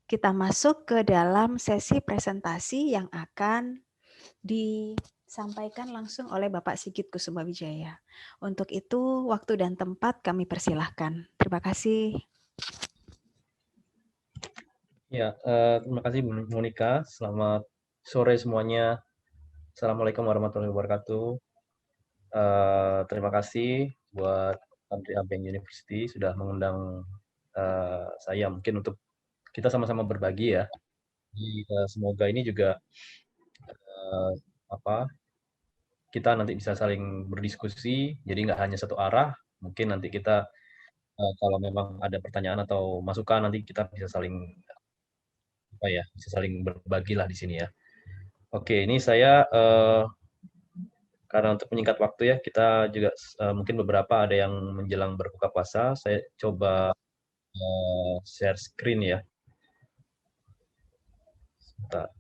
kita masuk ke dalam sesi presentasi yang akan disampaikan langsung oleh Bapak Sigit Kusumawijaya. Untuk itu, waktu dan tempat kami persilahkan. Terima kasih. Ya, terima kasih Bu Monica. Selamat sore semuanya. Assalamualaikum warahmatullahi wabarakatuh. Terima kasih buat Andrea Bank University sudah mengundang saya mungkin untuk kita sama-sama berbagi ya. Jadi, semoga ini juga uh, apa kita nanti bisa saling berdiskusi. Jadi nggak hanya satu arah. Mungkin nanti kita kalau memang ada pertanyaan atau masukan nanti kita bisa saling bisa saling berbagi lah di sini ya. Oke, ini saya karena untuk menyingkat waktu ya, kita juga mungkin beberapa ada yang menjelang berbuka puasa. Saya coba share screen ya. Sebentar.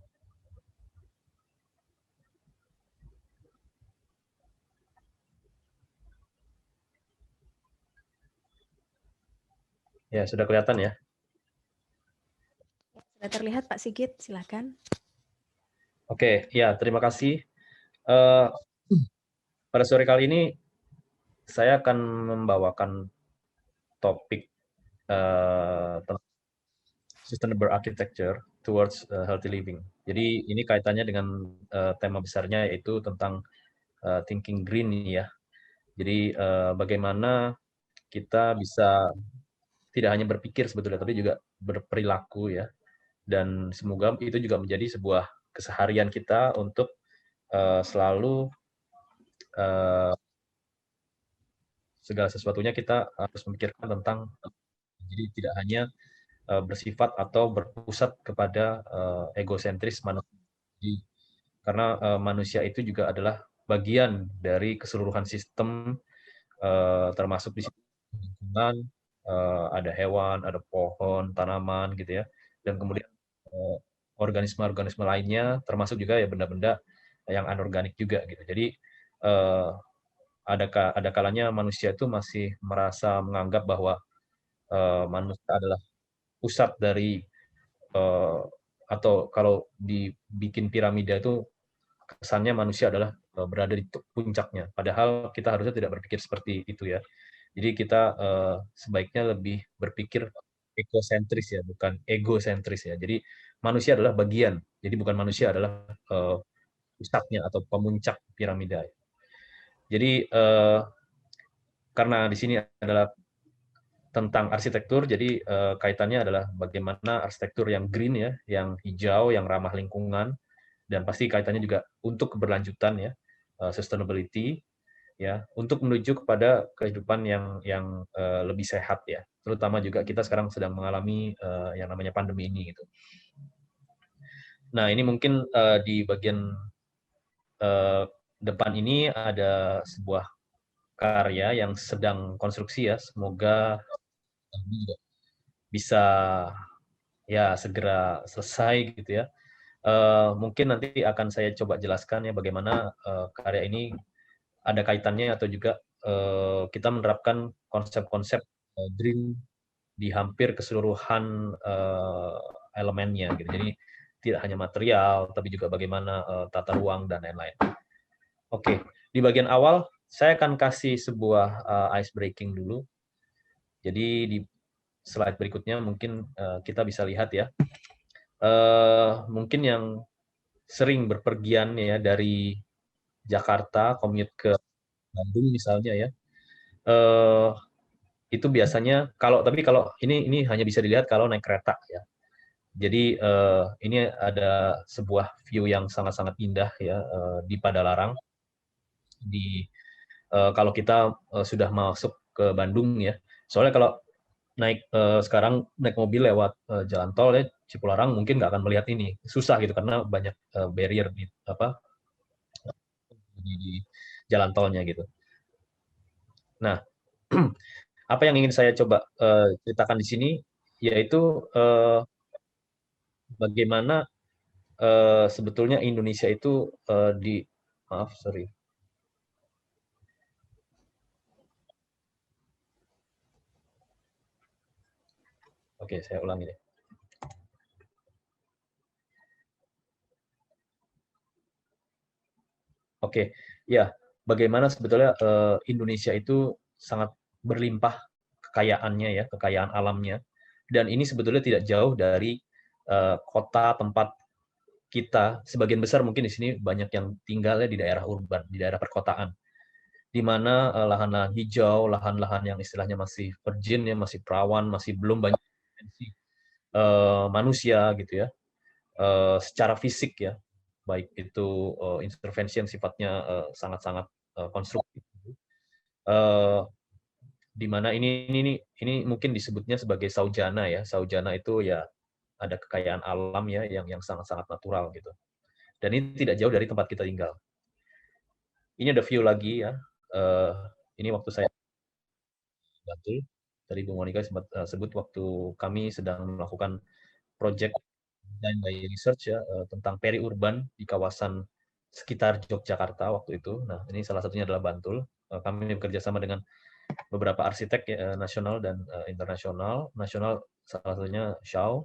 Ya, sudah kelihatan ya. Sudah terlihat Pak Sigit, silakan. Oke, ya terima kasih. Pada sore kali ini saya akan membawakan topik tentang sustainable architecture towards healthy living. Jadi ini kaitannya dengan tema besarnya yaitu tentang thinking green ya. Jadi bagaimana kita bisa tidak hanya berpikir sebetulnya, tapi juga berperilaku ya. Dan semoga itu juga menjadi sebuah keseharian kita untuk selalu segala sesuatunya kita harus memikirkan tentang jadi tidak hanya bersifat atau berpusat kepada egosentris manusia. Jadi, karena manusia itu juga adalah bagian dari keseluruhan sistem termasuk di situ lingkungan, ada hewan, ada pohon, tanaman gitu ya, dan kemudian organisme-organisme lainnya, termasuk juga ya benda-benda yang anorganik juga gitu. Jadi ada kalanya manusia itu masih merasa menganggap bahwa manusia adalah pusat dari atau kalau dibikin piramida itu kesannya manusia adalah berada di puncaknya. Padahal kita harusnya tidak berpikir seperti itu ya. Jadi kita sebaiknya lebih berpikir ekosentris ya, bukan egosentris ya. Jadi manusia adalah bagian. Jadi bukan manusia adalah pusatnya atau pemuncak piramida. Jadi karena di sini adalah tentang arsitektur, jadi kaitannya adalah bagaimana arsitektur yang green ya, yang hijau, yang ramah lingkungan, dan pasti kaitannya juga untuk keberlanjutan ya, sustainability ya, untuk menuju kepada kehidupan yang lebih sehat ya. Terutama juga kita sekarang sedang mengalami yang namanya pandemi ini gitu. Nah, ini mungkin di bagian depan ini ada sebuah karya yang sedang konstruksi ya. Semoga bisa ya segera selesai gitu ya. Mungkin nanti akan saya coba jelaskan ya bagaimana karya ini ada kaitannya atau juga kita menerapkan konsep-konsep green di hampir keseluruhan elemennya gitu. Jadi tidak hanya material, tapi juga bagaimana tata ruang dan lain-lain. Oke, di bagian awal saya akan kasih sebuah ice breaking dulu. Jadi di slide berikutnya mungkin kita bisa lihat ya. Mungkin yang sering berpergian ya dari Jakarta, commute ke Bandung misalnya ya. Itu biasanya tapi kalau ini hanya bisa dilihat kalau naik kereta ya. Jadi ini ada sebuah view yang sangat-sangat indah ya di Padalarang. Kalau kita sudah masuk ke Bandung ya. Soalnya kalau sekarang naik mobil lewat jalan tol ya Cipularang mungkin nggak akan melihat ini. Susah gitu karena banyak barrier di jalan tolnya gitu. Nah, apa yang ingin saya coba ceritakan di sini yaitu bagaimana sebetulnya Indonesia itu maaf, sorry. Oke, saya ulangi deh. Oke, ya, bagaimana sebetulnya Indonesia itu sangat berlimpah kekayaannya ya, kekayaan alamnya, dan ini sebetulnya tidak jauh dari kota tempat kita sebagian besar mungkin di sini banyak yang tinggalnya di daerah urban, di daerah perkotaan, di mana lahan-lahan hijau, lahan-lahan yang istilahnya masih virgin ya, masih perawan, masih belum banyak manusia gitu ya, secara fisik ya, baik itu intervensi yang sifatnya sangat-sangat konstruktif. Uh, di mana ini mungkin disebutnya sebagai saujana ya. Saujana itu ya ada kekayaan alam ya yang sangat-sangat natural gitu. Dan ini tidak jauh dari tempat kita tinggal. Ini ada view lagi ya. Uh, ini waktu saya Bantul. Tadi Bu Monica sempat sebut waktu kami sedang melakukan project design by research ya tentang peri-urban di kawasan sekitar Yogyakarta waktu itu. Nah, ini salah satunya adalah Bantul. Kami bekerja sama dengan beberapa arsitek ya, nasional dan internasional. Nasional salah satunya Shaw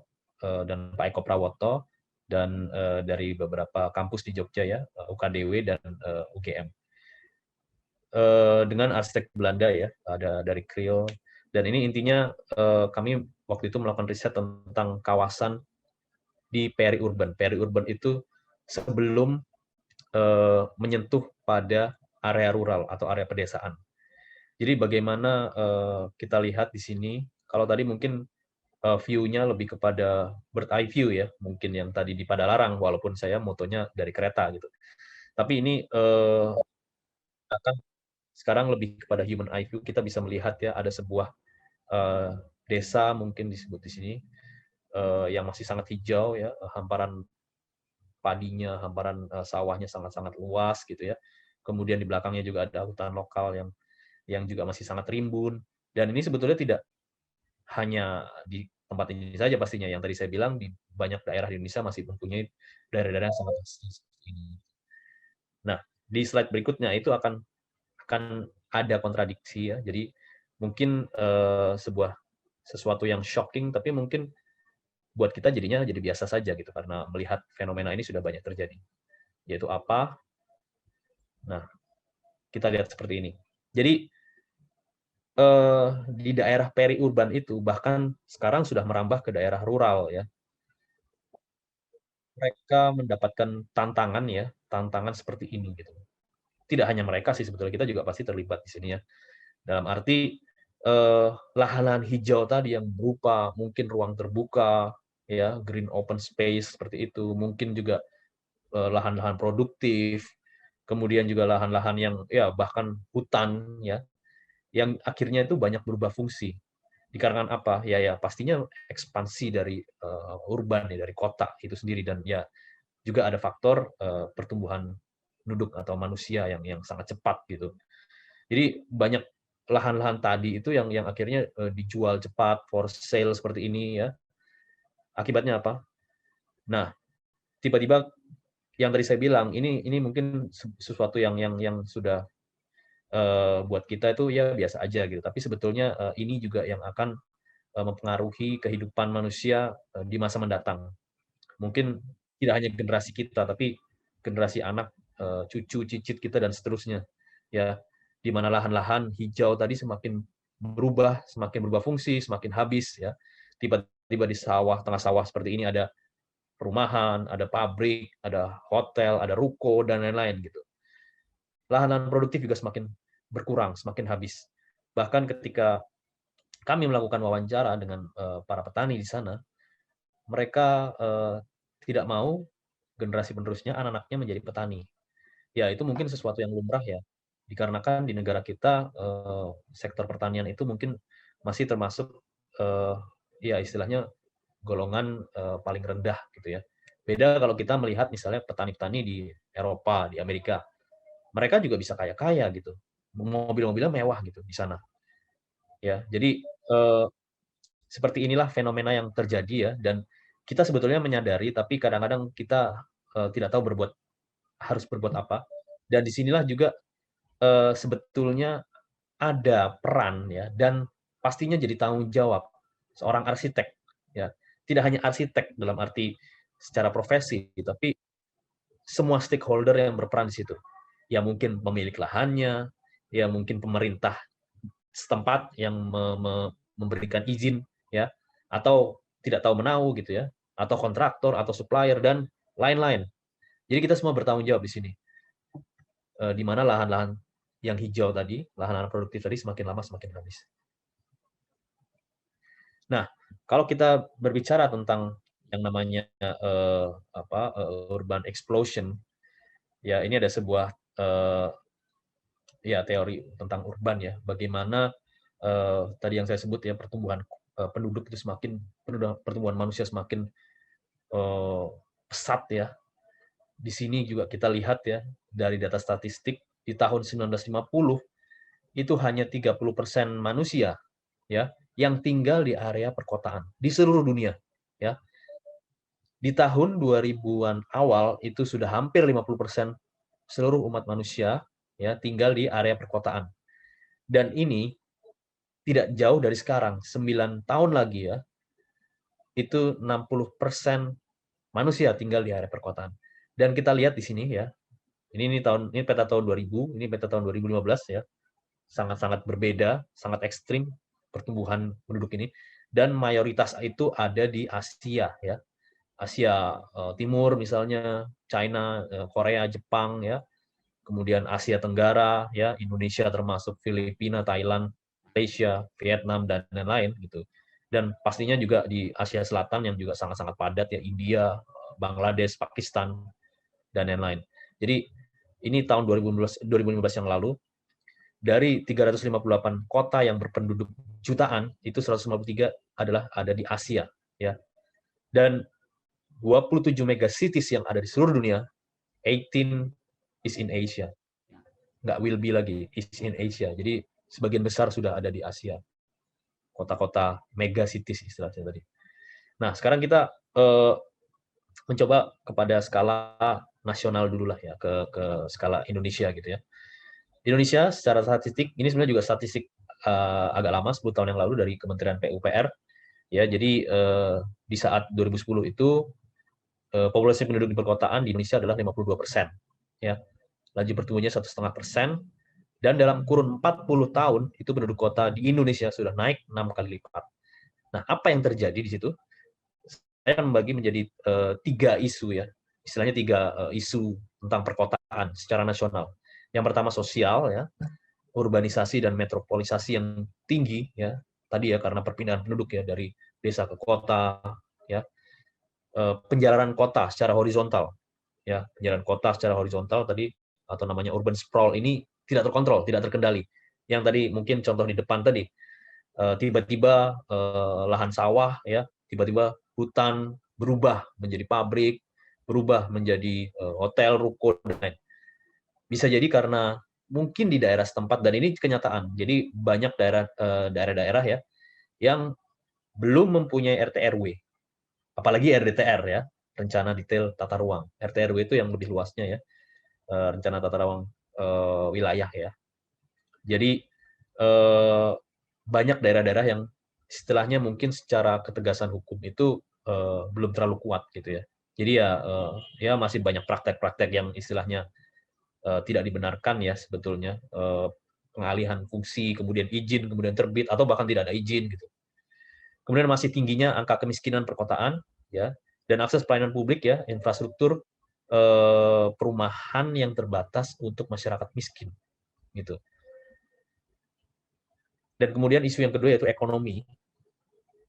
dan Pak Eko Prawoto, dan dari beberapa kampus di Jogja ya, UKDW dan UGM. Dengan arsitek Belanda ya, ada dari Kriel. Dan ini intinya kami waktu itu melakukan riset tentang kawasan di peri-urban. Peri-urban itu sebelum menyentuh pada area rural atau area pedesaan. Jadi bagaimana kita lihat di sini, kalau tadi mungkin view-nya lebih kepada bird eye view ya, mungkin yang tadi di Padalarang, walaupun saya motonya dari kereta gitu. Tapi ini akan sekarang lebih kepada human eye view, kita bisa melihat ya ada sebuah desa mungkin disebut di sini yang masih sangat hijau ya, hamparan padinya, hamparan sawahnya sangat-sangat luas gitu ya. Kemudian di belakangnya juga ada hutan lokal yang juga masih sangat rimbun. Dan ini sebetulnya tidak hanya di tempat ini saja pastinya. Yang tadi saya bilang di banyak daerah di Indonesia masih mempunyai daerah-daerah yang sangat asli seperti ini. Nah, di slide berikutnya itu akan ada kontradiksi ya. Jadi mungkin sesuatu yang shocking, tapi mungkin buat kita jadinya jadi biasa saja gitu karena melihat fenomena ini sudah banyak terjadi. Yaitu apa? Nah, kita lihat seperti ini. Jadi di daerah peri-urban itu bahkan sekarang sudah merambah ke daerah rural ya. Mereka mendapatkan tantangan ya, tantangan seperti ini gitu. Tidak hanya mereka sih sebetulnya, kita juga pasti terlibat di sini ya. Dalam arti lahan-lahan hijau tadi yang berupa mungkin ruang terbuka ya, green open space seperti itu, mungkin juga lahan-lahan produktif, kemudian juga lahan-lahan yang ya bahkan hutan ya, yang akhirnya itu banyak berubah fungsi. Dikarenakan apa? Ya pastinya ekspansi dari urban ya, dari kota itu sendiri, dan ya juga ada faktor pertumbuhan penduduk atau manusia yang sangat cepat gitu. Jadi banyak lahan-lahan tadi itu yang akhirnya dijual cepat, for sale seperti ini ya. Akibatnya apa? Nah, tiba-tiba yang tadi saya bilang ini mungkin sesuatu yang sudah buat kita itu ya biasa aja gitu. Tapi sebetulnya ini juga yang akan mempengaruhi kehidupan manusia di masa mendatang. Mungkin tidak hanya generasi kita, tapi generasi anak, cucu, cicit kita dan seterusnya. Ya, di mana lahan-lahan hijau tadi semakin berubah fungsi, semakin habis ya. Tiba-tiba di sawah, tengah sawah seperti ini ada perumahan, ada pabrik, ada hotel, ada ruko dan lain-lain gitu. Lahan-lahan produktif juga semakin berkurang, semakin habis. Bahkan ketika kami melakukan wawancara dengan para petani di sana, mereka tidak mau generasi penerusnya anak-anaknya menjadi petani. Ya itu mungkin sesuatu yang lumrah ya, dikarenakan di negara kita sektor pertanian itu mungkin masih termasuk ya istilahnya golongan paling rendah gitu ya. Beda kalau kita melihat misalnya petani-petani di Eropa, di Amerika, mereka juga bisa kaya-kaya gitu, mobil-mobilnya mewah gitu di sana. Ya, jadi seperti inilah fenomena yang terjadi ya, dan kita sebetulnya menyadari, tapi kadang-kadang kita tidak tahu harus berbuat apa. Dan disinilah juga sebetulnya ada peran ya, dan pastinya jadi tanggung jawab seorang arsitek ya. Tidak hanya arsitek dalam arti secara profesi, tapi semua stakeholder yang berperan di situ. Ya mungkin pemilik lahannya, ya mungkin pemerintah setempat yang memberikan izin, ya, atau tidak tahu menahu gitu ya, atau kontraktor atau supplier dan lain-lain. Jadi kita semua bertanggung jawab di sini. Di mana lahan-lahan yang hijau tadi, lahan-lahan produktif tadi semakin lama semakin habis. Nah, kalau kita berbicara tentang yang namanya urban explosion, ya ini ada sebuah ya teori tentang urban ya, bagaimana tadi yang saya sebut ya pertumbuhan penduduk itu semakin pertumbuhan manusia semakin pesat ya. Di sini juga kita lihat ya dari data statistik di tahun 1950 itu hanya 30% manusia ya yang tinggal di area perkotaan di seluruh dunia ya. Di tahun 2000-an awal itu sudah hampir 50% seluruh umat manusia ya tinggal di area perkotaan. Dan ini tidak jauh dari sekarang, 9 tahun lagi ya, itu 60% manusia tinggal di area perkotaan. Dan kita lihat di sini ya, ini peta tahun 2000, ini peta tahun 2015 ya, sangat-sangat berbeda, sangat ekstrim pertumbuhan penduduk ini, dan mayoritas itu ada di Asia ya, Asia Timur misalnya, China, Korea, Jepang ya, kemudian Asia Tenggara ya, Indonesia termasuk Filipina, Thailand, Malaysia, Vietnam dan lain-lain gitu. Dan pastinya juga di Asia Selatan yang juga sangat-sangat padat ya, India, Bangladesh, Pakistan dan lain-lain. Jadi ini tahun 2015 yang lalu dari 358 kota yang berpenduduk jutaan itu 153 adalah ada di Asia ya. Dan 27 megacities yang ada di seluruh dunia, 18 is in Asia. Nggak will be lagi, is in Asia. Jadi sebagian besar sudah ada di Asia. Kota-kota megacities istilahnya tadi. Nah, sekarang kita mencoba kepada skala nasional dulu lah ya, ke skala Indonesia gitu ya. Indonesia secara statistik, ini sebenarnya juga statistik agak lama, 10 tahun yang lalu dari Kementerian PUPR. Ya, jadi di saat 2010 itu populasi penduduk di perkotaan di Indonesia adalah 52%. Ya, laju pertumbuhannya 1,5%, dan dalam kurun 40 tahun itu penduduk kota di Indonesia sudah naik 6 kali lipat. Nah, apa yang terjadi di situ? Saya akan membagi menjadi 3 isu ya, istilahnya 3 isu tentang perkotaan secara nasional. Yang pertama sosial ya, urbanisasi dan metropolisasi yang tinggi ya, tadi ya karena perpindahan penduduk ya dari desa ke kota ya, penjalanan kota secara horizontal ya, penjalanan kota secara horizontal tadi atau namanya urban sprawl ini tidak terkontrol, tidak terkendali. Yang tadi mungkin contoh di depan tadi, tiba-tiba lahan sawah ya, tiba-tiba hutan berubah menjadi pabrik, berubah menjadi hotel, ruko dan lain. Bisa jadi karena mungkin di daerah setempat, dan ini kenyataan. Jadi banyak daerah-daerah ya yang belum mempunyai RT RW, apalagi RDTR ya, rencana detail tata ruang. RT RW itu yang lebih luasnya ya, rencana tata ruang wilayah ya. Jadi banyak daerah-daerah yang istilahnya mungkin secara ketegasan hukum itu belum terlalu kuat gitu ya. Jadi ya masih banyak praktek-praktek yang istilahnya tidak dibenarkan ya sebetulnya, pengalihan fungsi, kemudian izin, kemudian terbit atau bahkan tidak ada izin gitu. Kemudian masih tingginya angka kemiskinan perkotaan ya, dan akses pelayanan publik ya, infrastruktur perumahan yang terbatas untuk masyarakat miskin gitu. Dan kemudian isu yang kedua yaitu ekonomi.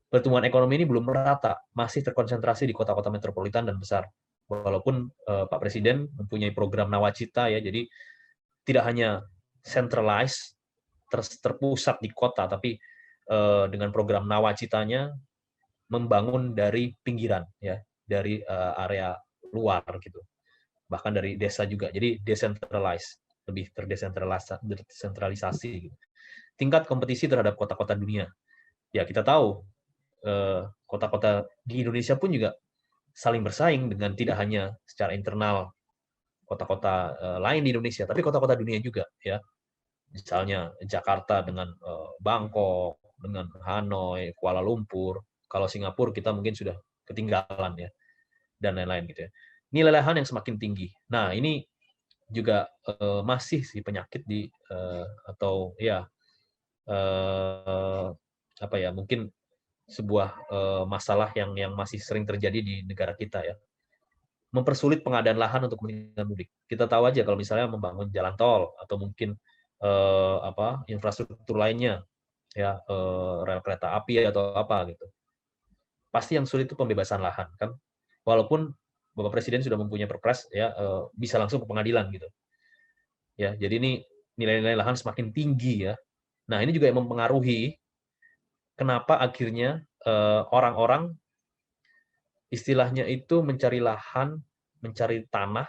Pertumbuhan ekonomi ini belum merata, masih terkonsentrasi di kota-kota metropolitan dan besar. Walaupun Pak Presiden mempunyai program Nawacita ya, jadi tidak hanya centralized, terpusat di kota, tapi dengan program Nawacitanya membangun dari pinggiran ya, dari area luar gitu, bahkan dari desa juga. Jadi decentralized, lebih terdesentralisasi gitu. Tingkat kompetisi terhadap kota-kota dunia. Ya kita tahu kota-kota di Indonesia pun juga saling bersaing dengan tidak hanya secara internal kota-kota lain di Indonesia, tapi kota-kota dunia juga ya. Misalnya Jakarta dengan Bangkok, dengan Hanoi, Kuala Lumpur. Kalau Singapura kita mungkin sudah ketinggalan ya, dan lain-lain gitu ya. Ini lelehan yang semakin tinggi. Nah, ini juga masih sih penyakit di atau ya apa ya, mungkin sebuah masalah yang masih sering terjadi di negara kita ya. Mempersulit pengadaan lahan untuk kepentingan mudik. Kita tahu aja kalau misalnya membangun jalan tol atau mungkin apa infrastruktur lainnya ya, rel kereta api atau apa gitu. Pasti yang sulit itu pembebasan lahan kan. Walaupun Bapak Presiden sudah mempunyai perpres ya, bisa langsung ke pengadilan gitu. Ya, jadi ini nilai-nilai lahan semakin tinggi ya. Nah, ini juga yang mempengaruhi kenapa akhirnya orang-orang istilahnya itu mencari lahan, mencari tanah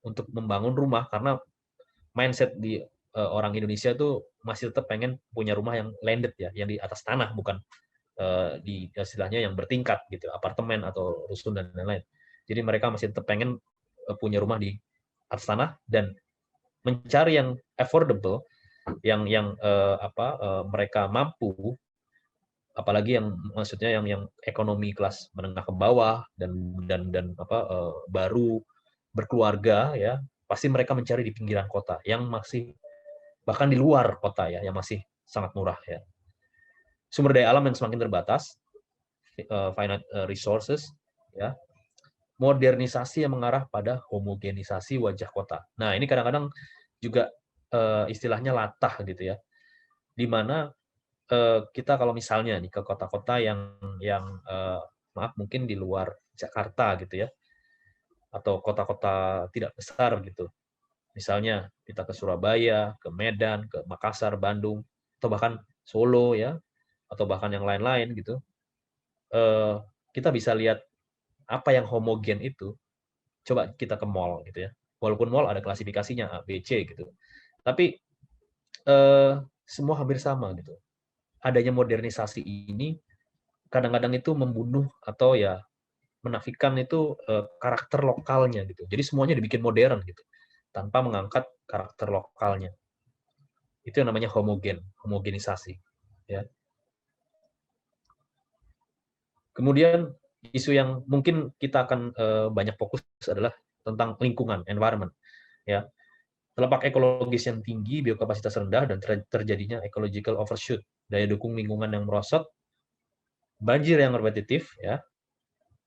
untuk membangun rumah karena mindset di orang Indonesia tuh masih tetap pengen punya rumah yang landed ya, yang di atas tanah bukan di istilahnya yang bertingkat gitu, apartemen atau rusun dan lain-lain. Jadi mereka masih tetap pengen punya rumah di atas tanah dan mencari yang affordable, yang mereka mampu, apalagi yang maksudnya yang ekonomi kelas menengah ke bawah dan baru berkeluarga ya, pasti mereka mencari di pinggiran kota yang masih bahkan di luar kota ya, yang masih sangat murah ya. Sumber daya alam yang semakin terbatas, finite resources ya, modernisasi yang mengarah pada homogenisasi wajah kota. Nah, ini kadang-kadang juga istilahnya latah gitu ya, di mana kita kalau misalnya nih ke kota-kota yang maaf mungkin di luar Jakarta gitu ya, atau kota-kota tidak besar gitu. Misalnya kita ke Surabaya, ke Medan, ke Makassar, Bandung, atau bahkan Solo ya, atau bahkan yang lain-lain gitu. Kita bisa lihat apa yang homogen itu. Coba kita ke mall gitu ya. Walaupun mall ada klasifikasinya A, B, C gitu. Tapi semua hampir sama gitu. Adanya modernisasi ini kadang-kadang itu membunuh atau ya menafikan itu karakter lokalnya gitu. Jadi semuanya dibikin modern gitu, tanpa mengangkat karakter lokalnya. Itu yang namanya homogenisasi. Ya. Kemudian isu yang mungkin kita akan banyak fokus adalah tentang lingkungan, environment. Ya. Telapak ekologis yang tinggi, biokapasitas rendah, dan terjadinya ecological overshoot, daya dukung lingkungan yang merosot, banjir yang repetitif, ya.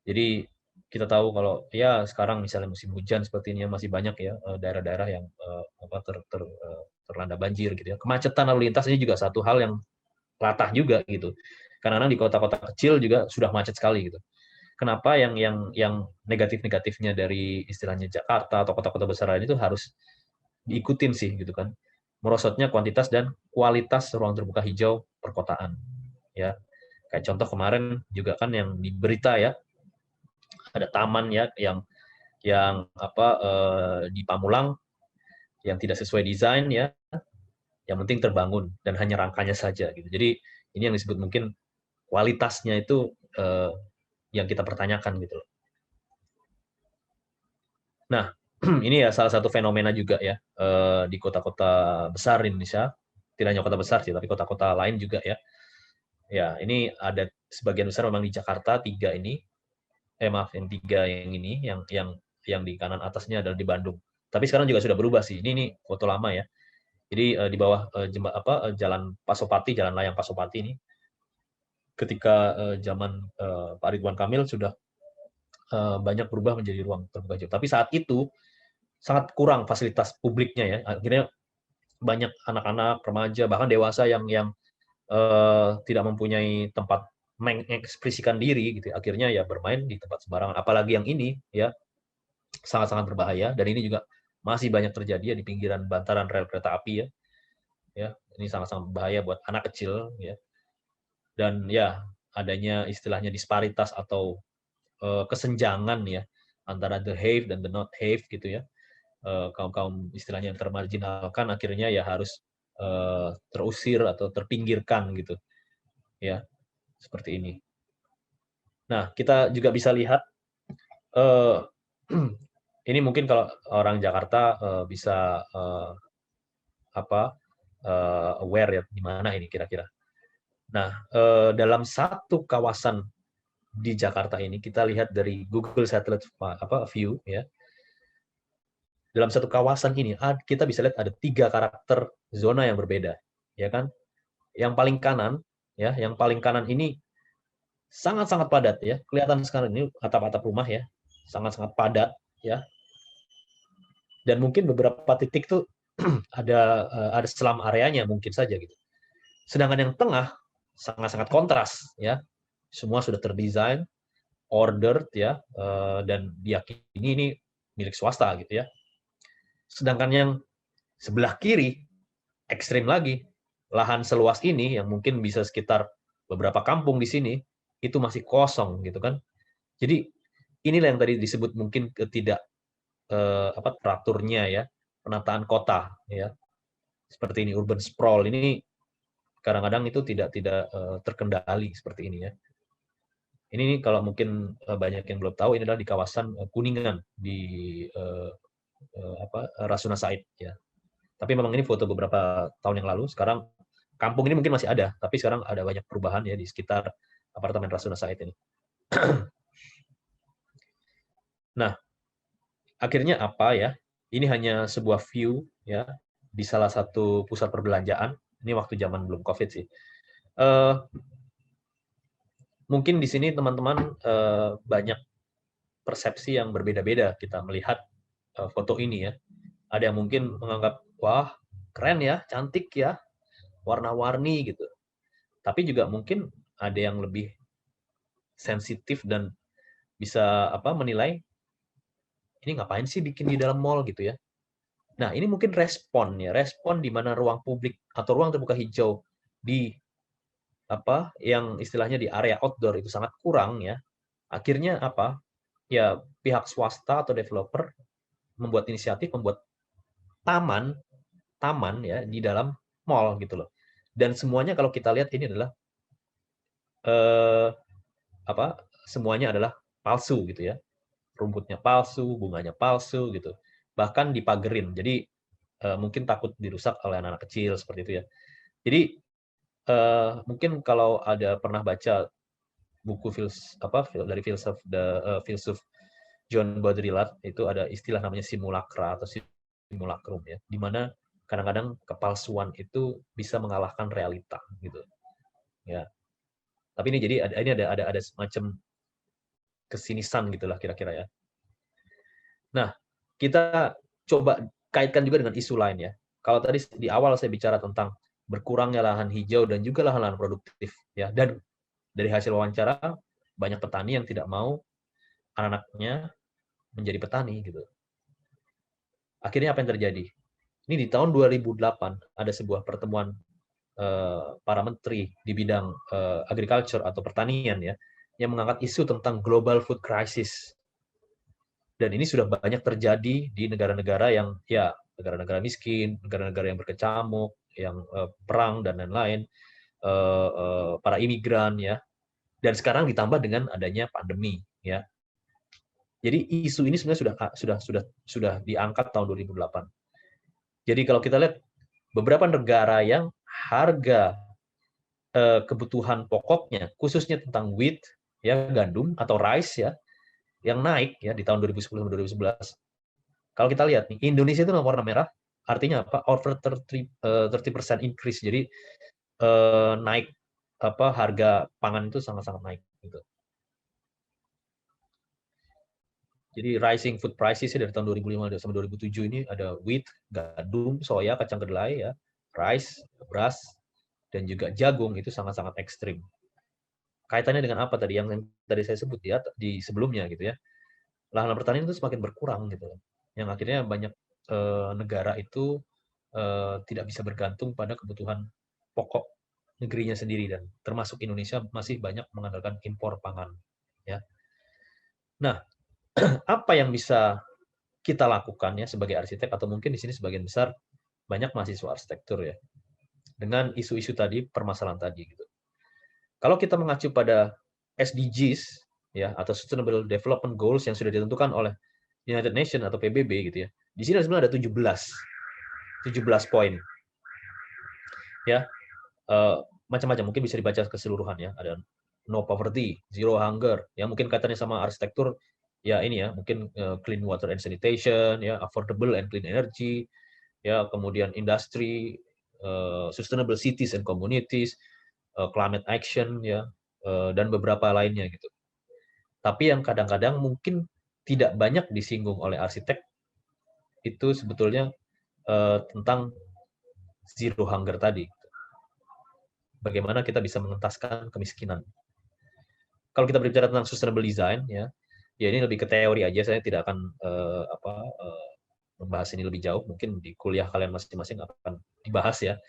Jadi kita tahu kalau ya sekarang misalnya musim hujan seperti ini masih banyak ya daerah-daerah yang terlanda banjir gitu ya. Kemacetan lalu lintas ini juga satu hal yang latah juga gitu. Karena di kota-kota kecil juga sudah macet sekali gitu. Kenapa yang negatif-negatifnya dari istilahnya Jakarta atau kota-kota besar lain itu harus diikutin sih gitu kan. Merosotnya kuantitas dan kualitas ruang terbuka hijau perkotaan ya. Kayak contoh kemarin juga kan yang di berita ya, ada taman ya di Pamulang yang tidak sesuai desain ya, yang penting terbangun dan hanya rangkanya saja gitu. Jadi ini yang disebut mungkin kualitasnya itu yang kita pertanyakan gitu loh. Nah, ini ya salah satu fenomena juga ya di kota-kota besar di Indonesia, tidak hanya kota besar sih, tapi kota-kota lain juga ya. Ya, ini ada sebagian besar memang di Jakarta tiga ini, maaf yang tiga yang ini, yang di kanan atasnya adalah di Bandung. Tapi sekarang juga sudah berubah sih. Ini foto lama ya. Jadi di bawah jalan Pasopati, jalan layang Pasopati ini, ketika zaman Pak Ridwan Kamil sudah banyak berubah menjadi ruang terbuka hijau. Tapi saat itu sangat kurang fasilitas publiknya ya. Akhirnya banyak anak-anak, remaja, bahkan dewasa yang tidak mempunyai tempat mengekspresikan diri gitu. Akhirnya ya bermain di tempat sembarangan. Apalagi yang ini ya sangat-sangat berbahaya dan ini juga masih banyak terjadi ya di pinggiran bantaran rel kereta api ya. Ya, ini sangat-sangat berbahaya buat anak kecil ya. Dan ya adanya istilahnya disparitas atau kesenjangan ya antara the have dan the not have gitu ya. Kaum-kaum istilahnya yang termarginalkan akhirnya ya harus terusir atau terpinggirkan gitu ya, seperti ini. Nah, kita juga bisa lihat ini mungkin kalau orang Jakarta bisa aware ya di mana ini kira-kira. Nah, dalam satu kawasan di Jakarta ini kita lihat dari Google Satellite view ya. dalam satu kawasan ini kita bisa lihat ada 3 karakter zona yang berbeda, ya kan? Yang paling kanan, ya, yang paling kanan ini sangat-sangat padat ya. Kelihatan sekarang ini atap-atap rumah ya, sangat-sangat padat ya. Dan mungkin beberapa titik tuh ada selam areanya mungkin saja gitu. Sedangkan yang tengah sangat-sangat kontras ya. Semua sudah terdesain, ordered ya, dan diyakini ini milik swasta gitu ya. Sedangkan yang sebelah kiri ekstrim lagi, lahan seluas ini yang mungkin bisa sekitar beberapa kampung di sini itu masih kosong gitu kan. Jadi inilah yang tadi disebut mungkin teraturnya ya, penataan kota ya. Seperti ini urban sprawl ini kadang-kadang itu tidak terkendali seperti ini ya. Ini kalau mungkin banyak yang belum tahu, ini adalah di kawasan Kuningan di Rasuna Said ya. Tapi memang ini foto beberapa tahun yang lalu. Sekarang kampung ini mungkin masih ada, tapi sekarang ada banyak perubahan ya di sekitar apartemen Rasuna Said ini. Nah, akhirnya apa ya? Ini hanya sebuah view ya di salah satu pusat perbelanjaan. Ini waktu zaman belum COVID sih. Mungkin di sini teman-teman banyak persepsi yang berbeda-beda kita melihat foto ini ya. Ada yang mungkin menganggap, wah keren ya, cantik ya, warna-warni gitu. Tapi juga mungkin ada yang lebih sensitif dan bisa menilai, ini ngapain sih bikin di dalam mall gitu ya. Nah ini mungkin respon di mana ruang publik atau ruang terbuka hijau di yang istilahnya di area outdoor itu sangat kurang ya. Akhirnya ya pihak swasta atau developer membuat inisiatif membuat taman ya di dalam mall gitu loh. Dan semuanya kalau kita lihat ini adalah semuanya adalah palsu gitu ya. Rumputnya palsu, bunganya palsu gitu. Bahkan dipagerin. Jadi mungkin takut dirusak oleh anak-anak kecil seperti itu ya. Jadi mungkin kalau ada pernah baca buku dari filsuf John Baudrillard itu ada istilah namanya simulacra atau simulacrum ya, di mana kadang-kadang kepalsuan itu bisa mengalahkan realita gitu. Ya. Tapi ini jadi ini ada semacam kesinisan gitulah kira-kira ya. Nah, kita coba kaitkan juga dengan isu lain ya. Kalau tadi di awal saya bicara tentang berkurangnya lahan hijau dan juga lahan-lahan produktif ya, dan dari hasil wawancara banyak petani yang tidak mau anak-anaknya menjadi petani gitu. Akhirnya apa yang terjadi? Ini di tahun 2008 ada sebuah pertemuan para menteri di bidang agriculture atau pertanian ya, yang mengangkat isu tentang global food crisis. Dan ini sudah banyak terjadi di negara-negara yang ya negara-negara miskin, negara-negara yang berkecamuk, yang perang dan lain-lain, para imigran ya. Dan sekarang ditambah dengan adanya pandemi ya. Jadi isu ini sebenarnya sudah diangkat tahun 2008. Jadi kalau kita lihat beberapa negara yang harga kebutuhan pokoknya, khususnya tentang wheat, ya gandum atau rice ya, yang naik ya di tahun 2010-2011. Kalau kita lihat nih, Indonesia itu warna merah, artinya apa? Over 30% increase. Jadi naik harga pangan itu sangat-sangat naik gitu. Jadi rising food prices dari tahun 2005 sampai 2007 ini ada wheat, gandum, soya, kacang kedelai ya, rice, beras, dan juga jagung itu sangat-sangat ekstrim. Kaitannya dengan apa tadi yang tadi saya sebut ya di sebelumnya gitu ya. Lahan pertanian itu semakin berkurang gitu. Yang akhirnya banyak negara itu tidak bisa bergantung pada kebutuhan pokok negerinya sendiri, dan termasuk Indonesia masih banyak mengandalkan impor pangan ya. Nah, apa yang bisa kita lakukan ya sebagai arsitek, atau mungkin di sini sebagian besar banyak mahasiswa arsitektur ya, dengan isu-isu tadi, permasalahan tadi gitu. Kalau kita mengacu pada SDGs ya atau Sustainable Development Goals yang sudah ditentukan oleh United Nations atau PBB gitu ya. Di sini sebenarnya ada 17 poin. Ya. Macam-macam, mungkin bisa dibaca keseluruhan ya. Ada no poverty, zero hunger, yang mungkin katanya sama arsitektur ya ini ya, mungkin clean water and sanitation, ya affordable and clean energy, ya kemudian industri, sustainable cities and communities, climate action, ya dan beberapa lainnya gitu. Tapi yang kadang-kadang mungkin tidak banyak disinggung oleh arsitek itu sebetulnya tentang zero hunger tadi. Bagaimana kita bisa mengentaskan kemiskinan. Kalau kita berbicara tentang sustainable design, ya ini lebih ke teori aja. Saya tidak akan membahas ini lebih jauh. Mungkin di kuliah kalian masing-masing akan dibahas ya.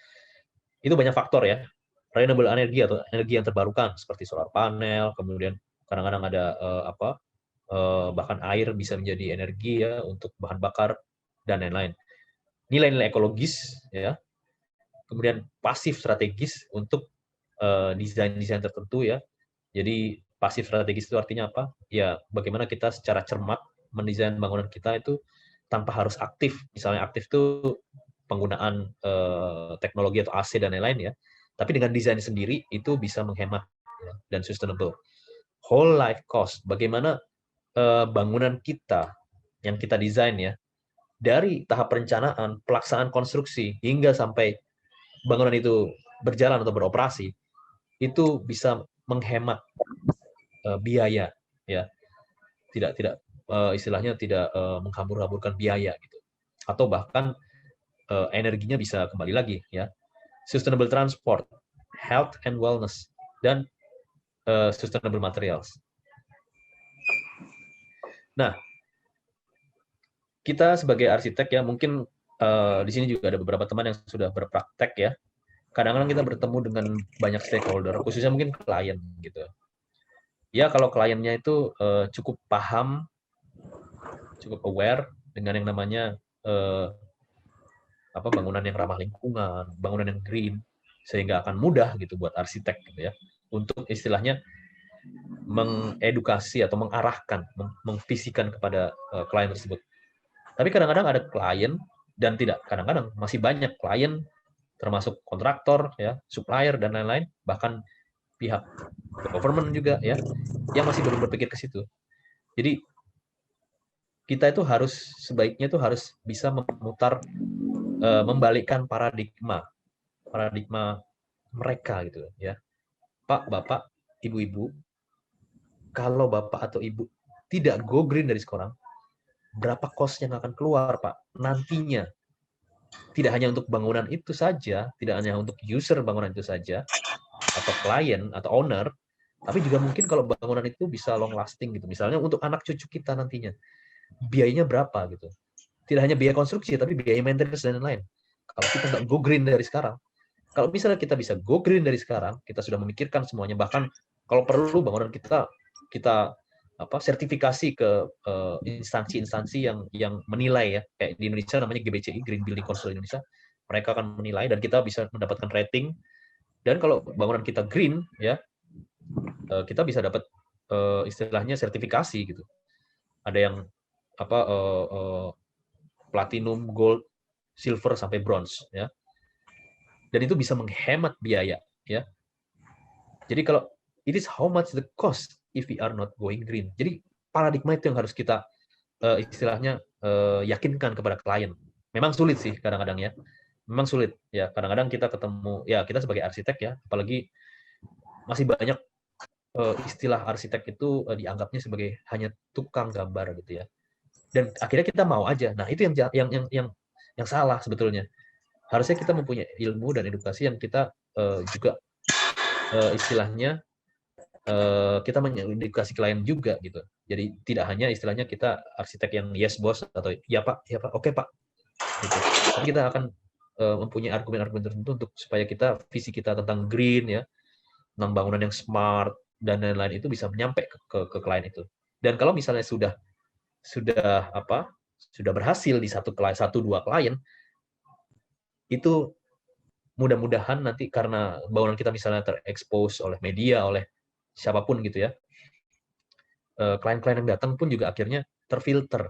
Itu banyak faktor ya. Renewable energy atau energi yang terbarukan seperti solar panel, kemudian kadang-kadang ada bahkan air bisa menjadi energi ya untuk bahan bakar dan lain-lain. Nilai-nilai ekologis ya, kemudian pasif strategis untuk desain-desain tertentu ya. Jadi pasif strategis itu artinya apa? Ya bagaimana kita secara cermat mendesain bangunan kita itu tanpa harus aktif. Misalnya aktif itu penggunaan teknologi atau AC dan lain-lain ya. Tapi dengan desain sendiri itu bisa menghemat ya, dan sustainable. Whole life cost. Bagaimana bangunan kita yang kita desain ya, dari tahap perencanaan, pelaksanaan konstruksi hingga sampai bangunan itu berjalan atau beroperasi, itu bisa menghemat biaya ya, tidak istilahnya tidak menghambur-hamburkan biaya gitu, atau bahkan energinya bisa kembali lagi ya. Sustainable transport, health and wellness, dan sustainable materials. Nah, kita sebagai arsitek ya, mungkin di sini juga ada beberapa teman yang sudah berpraktek ya. Kadang-kadang kita bertemu dengan banyak stakeholder, khususnya mungkin klien gitu. Ya kalau kliennya itu cukup paham, cukup aware dengan yang namanya bangunan yang ramah lingkungan, bangunan yang green, sehingga akan mudah gitu buat arsitek gitu ya, untuk istilahnya mengedukasi atau mengarahkan, memvisikan kepada klien tersebut. Tapi kadang-kadang ada klien dan tidak, kadang-kadang masih banyak klien termasuk kontraktor ya, supplier dan lain-lain, bahkan pihak government juga ya, yang masih belum berpikir ke situ. Jadi kita itu harus sebaiknya itu harus bisa memutar membalikkan paradigma mereka gitu ya. Pak, Bapak, Ibu-ibu, kalau Bapak atau Ibu tidak go green dari sekarang, berapa cost yang akan keluar Pak nantinya? Tidak hanya untuk bangunan itu saja, tidak hanya untuk user bangunan itu saja, atau klien atau owner, tapi juga mungkin kalau bangunan itu bisa long lasting gitu. Misalnya untuk anak cucu kita nantinya, biayanya berapa gitu. Tidak hanya biaya konstruksi, tapi biaya maintenance dan lain-lain. Kalau kita nggak go green dari sekarang, kalau misalnya kita bisa go green dari sekarang, kita sudah memikirkan semuanya, bahkan kalau perlu bangunan kita sertifikasi ke instansi-instansi yang menilai ya, kayak di Indonesia namanya GBCI, Green Building Council Indonesia, mereka akan menilai dan kita bisa mendapatkan rating. Dan kalau bangunan kita green ya, kita bisa dapat istilahnya sertifikasi gitu. Ada yang platinum, gold, silver sampai bronze ya. Dan itu bisa menghemat biaya ya. Jadi kalau it is how much the cost if we are not going green. Jadi paradigma itu yang harus kita istilahnya yakinkan kepada klien. Memang sulit sih kadang-kadang ya. Memang sulit ya. Kadang-kadang kita ketemu ya, kita sebagai arsitek ya, apalagi masih banyak istilah arsitek itu dianggapnya sebagai hanya tukang gambar gitu ya. Dan akhirnya kita mau aja. Nah, itu yang salah sebetulnya. Harusnya kita mempunyai ilmu dan edukasi yang kita juga istilahnya kita mengedukasi klien juga gitu. Jadi tidak hanya istilahnya kita arsitek yang yes bos atau ya pak, oke pak. Gitu. Tapi kita akan mempunyai argumen-argumen tertentu untuk supaya kita visi kita tentang green ya, tentang bangunan yang smart dan lain-lain itu bisa nyampe ke klien itu. Dan kalau misalnya sudah berhasil di satu dua klien, itu mudah-mudahan nanti karena bangunan kita misalnya terekspos oleh media, oleh siapapun gitu ya, klien-klien yang datang pun juga akhirnya terfilter.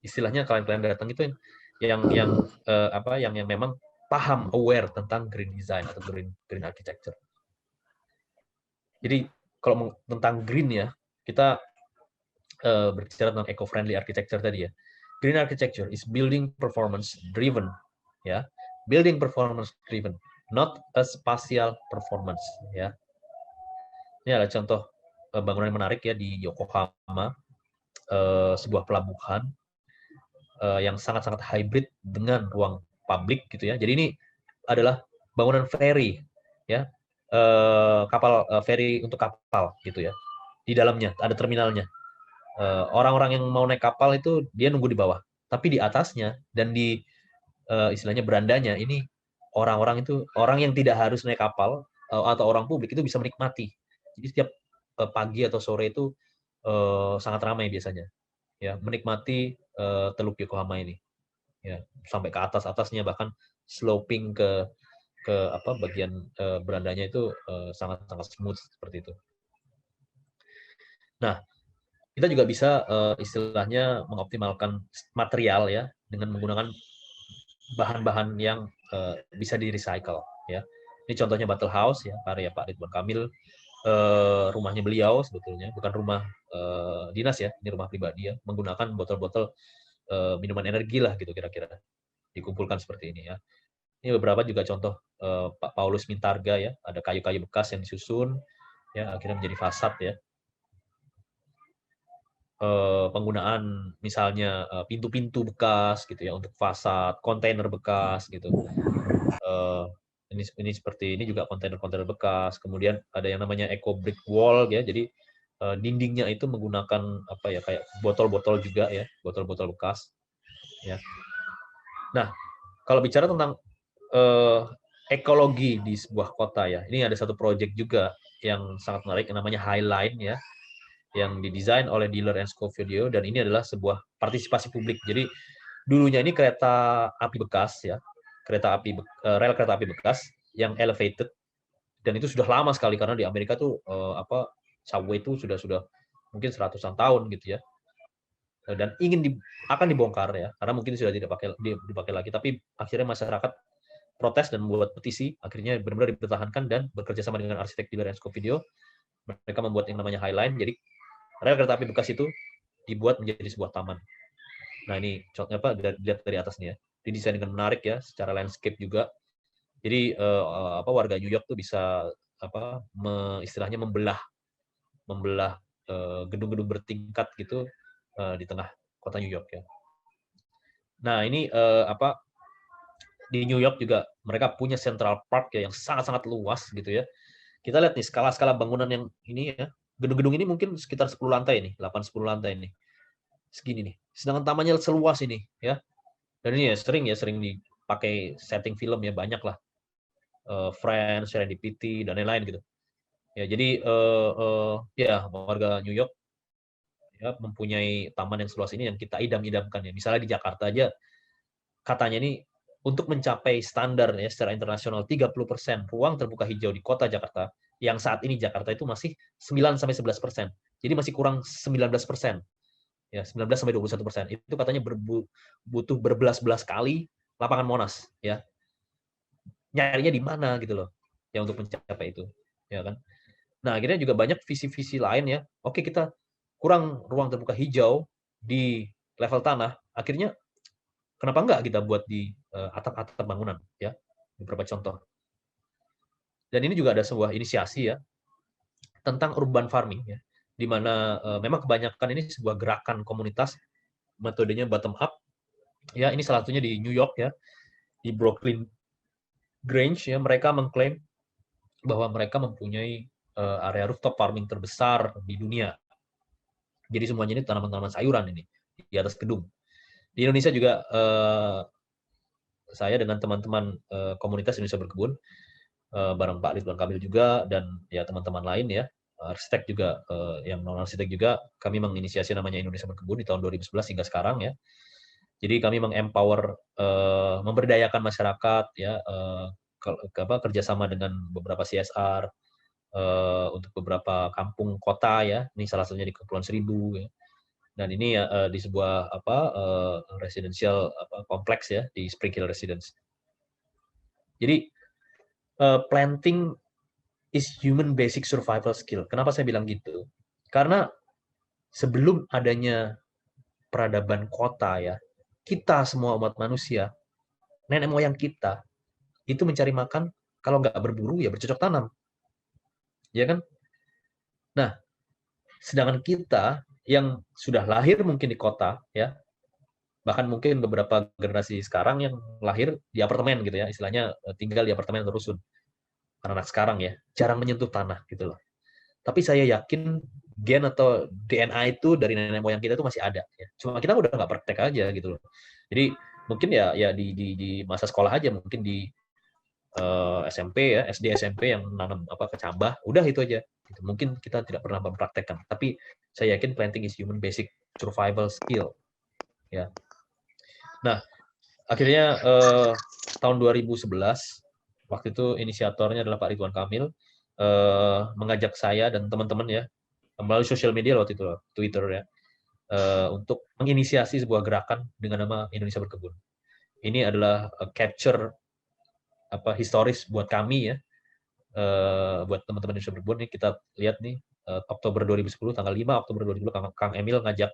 Istilahnya klien-klien datang itu yang memang paham, aware tentang green design atau green architecture. Jadi kalau tentang green ya, kita berbicara tentang eco-friendly architecture tadi ya. Green architecture is building performance driven, ya. Building performance driven, not a spatial performance, ya. Ini adalah contoh bangunan yang menarik ya di Yokohama, sebuah pelabuhan yang sangat-sangat hybrid dengan ruang publik gitu ya. Jadi ini adalah bangunan ferry ya, kapal ferry untuk kapal gitu ya. Di dalamnya ada terminalnya. Orang-orang yang mau naik kapal itu dia nunggu di bawah. Tapi di atasnya dan di istilahnya berandanya ini orang-orang itu orang yang tidak harus naik kapal atau orang publik itu bisa menikmati. Jadi setiap pagi atau sore itu sangat ramai biasanya ya menikmati Teluk Yokohama ini ya sampai ke atas-atasnya bahkan sloping ke apa bagian berandanya itu sangat-sangat smooth seperti itu. Nah, kita juga bisa istilahnya mengoptimalkan material ya dengan menggunakan bahan-bahan yang bisa di recycle ya. Ini contohnya Battle House ya karya Pak Ridwan Kamil, rumahnya beliau sebetulnya bukan rumah dinas ya, ini rumah pribadi ya, menggunakan botol-botol minuman energi lah gitu kira-kira dikumpulkan seperti ini ya. Ini beberapa juga contoh Pak Paulus Mintarga ya, ada kayu-kayu bekas yang disusun ya akhirnya menjadi fasad ya. Penggunaan misalnya pintu-pintu bekas gitu ya untuk fasad, kontainer bekas gitu. Ini seperti ini juga kontainer-kontainer bekas. Kemudian ada yang namanya eco brick wall ya. Jadi dindingnya itu menggunakan apa ya kayak botol-botol juga ya, botol-botol bekas ya. Nah, kalau bicara tentang ekologi di sebuah kota ya. Ini ada satu proyek juga yang sangat menarik yang namanya Highline ya, yang didesain oleh Diller and Scofidio dan ini adalah sebuah partisipasi publik. Jadi dulunya ini kereta api bekas ya, rel kereta api bekas yang elevated dan itu sudah lama sekali karena di Amerika tuh apa subway itu sudah mungkin seratusan tahun gitu ya. Dan akan dibongkar ya karena mungkin sudah tidak dipakai lagi tapi akhirnya masyarakat protes dan membuat petisi, akhirnya benar-benar dipertahankan dan bekerja sama dengan arsitek Diller and Scofidio, mereka membuat yang namanya Highline. Jadi rel kereta api bekas itu dibuat menjadi sebuah taman. Nah ini contohnya apa? Dilihat dari atas nih ya. Didesain dengan menarik ya, secara landscape juga. Jadi apa warga New York tuh bisa apa istilahnya membelah gedung-gedung bertingkat gitu di tengah kota New York ya. Nah ini apa di New York juga mereka punya Central Park ya yang sangat-sangat luas gitu ya. Kita lihat nih skala-skala bangunan yang ini ya. Gedung-gedung ini mungkin sekitar 10 lantai nih, 8-10 lantai nih. Segini nih. Sedangkan tamannya seluas ini ya. Dan ini ya sering dipakai setting film ya banyak lah. Friends, Serendipity dan lain-lain gitu. Ya, jadi ya warga New York ya mempunyai taman yang seluas ini yang kita idam-idamkan ya. Misalnya di Jakarta aja katanya nih untuk mencapai standar ya secara internasional 30% ruang terbuka hijau di kota Jakarta, yang saat ini Jakarta itu masih 9-11%. Jadi masih kurang 19%. Ya, 19-21%. Itu katanya butuh berbelas-belas kali lapangan Monas ya. Nyarinya di mana gitu loh. Ya untuk mencapai itu, ya kan. Nah, akhirnya juga banyak visi-visi lain ya. Oke, kita kurang ruang terbuka hijau di level tanah, akhirnya kenapa enggak kita buat di atap-atap bangunan ya, beberapa contoh. Dan ini juga ada sebuah inisiasi ya tentang urban farming ya, di mana memang kebanyakan ini sebuah gerakan komunitas, metodenya bottom up. Ya, ini salah satunya di New York ya, di Brooklyn Grange ya, mereka mengklaim bahwa mereka mempunyai area rooftop farming terbesar di dunia. Jadi semuanya ini tanaman-tanaman sayuran ini di atas gedung. Di Indonesia juga saya dengan teman-teman komunitas Indonesia Berkebun bareng Pak Ridwan Kamil juga dan ya teman-teman lain ya arsitek juga yang non arsitek juga kami menginisiasi namanya Indonesia Berkebun di tahun 2011 hingga sekarang ya. Jadi kami mengempower memberdayakan masyarakat ya kerjasama dengan beberapa CSR untuk beberapa kampung kota ya. Ini salah satunya di Kepulauan Seribu ya. Dan ini ya di sebuah residential kompleks ya di Spring Hill Residence. Jadi planting is human basic survival skill. Kenapa saya bilang gitu? Karena sebelum adanya peradaban kota ya, kita semua umat manusia, nenek moyang kita, itu mencari makan, kalau nggak berburu ya bercocok tanam. Ya kan? Nah, sedangkan kita yang sudah lahir mungkin di kota, ya, bahkan mungkin beberapa generasi sekarang yang lahir di apartemen gitu ya, istilahnya tinggal di apartemen atau rusun. Anak-anak sekarang ya, jarang menyentuh tanah gitu loh. Tapi saya yakin gen atau DNA itu dari nenek moyang kita itu masih ada. Ya. Cuma kita udah nggak praktek aja gitu loh. Jadi mungkin ya di masa sekolah aja, mungkin di SMP ya, SD SMP yang nanam apa kecambah, udah itu aja. Gitu. Mungkin kita tidak pernah mempraktekkan. Tapi saya yakin planting is human basic survival skill. Ya. Nah, akhirnya tahun 2011 waktu itu inisiatornya adalah Pak Ridwan Kamil mengajak saya dan teman-teman ya melalui sosial media waktu itu Twitter ya untuk menginisiasi sebuah gerakan dengan nama Indonesia Berkebun. Ini adalah capture apa historis buat kami ya, buat teman-teman Indonesia Berkebun. Nih kita lihat nih Oktober 2010 tanggal 5 Oktober 2010 Kang Emil ngajak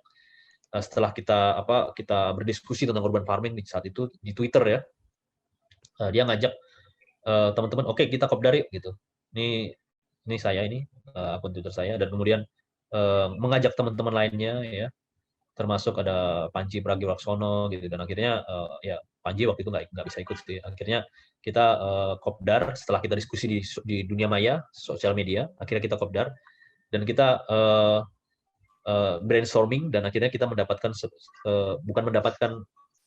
setelah kita berdiskusi tentang urban farming di saat itu di Twitter ya, dia ngajak teman-teman, oke kita kopdar yuk gitu. Ini saya ini akun Twitter saya, dan kemudian mengajak teman-teman lainnya ya, termasuk ada Panji Pragiwaksono gitu, dan akhirnya ya Panji waktu itu nggak bisa ikut sih. Akhirnya kita kopdar setelah kita diskusi di dunia maya sosial media, akhirnya kita kopdar dan kita brainstorming, dan akhirnya kita mendapatkan bukan mendapatkan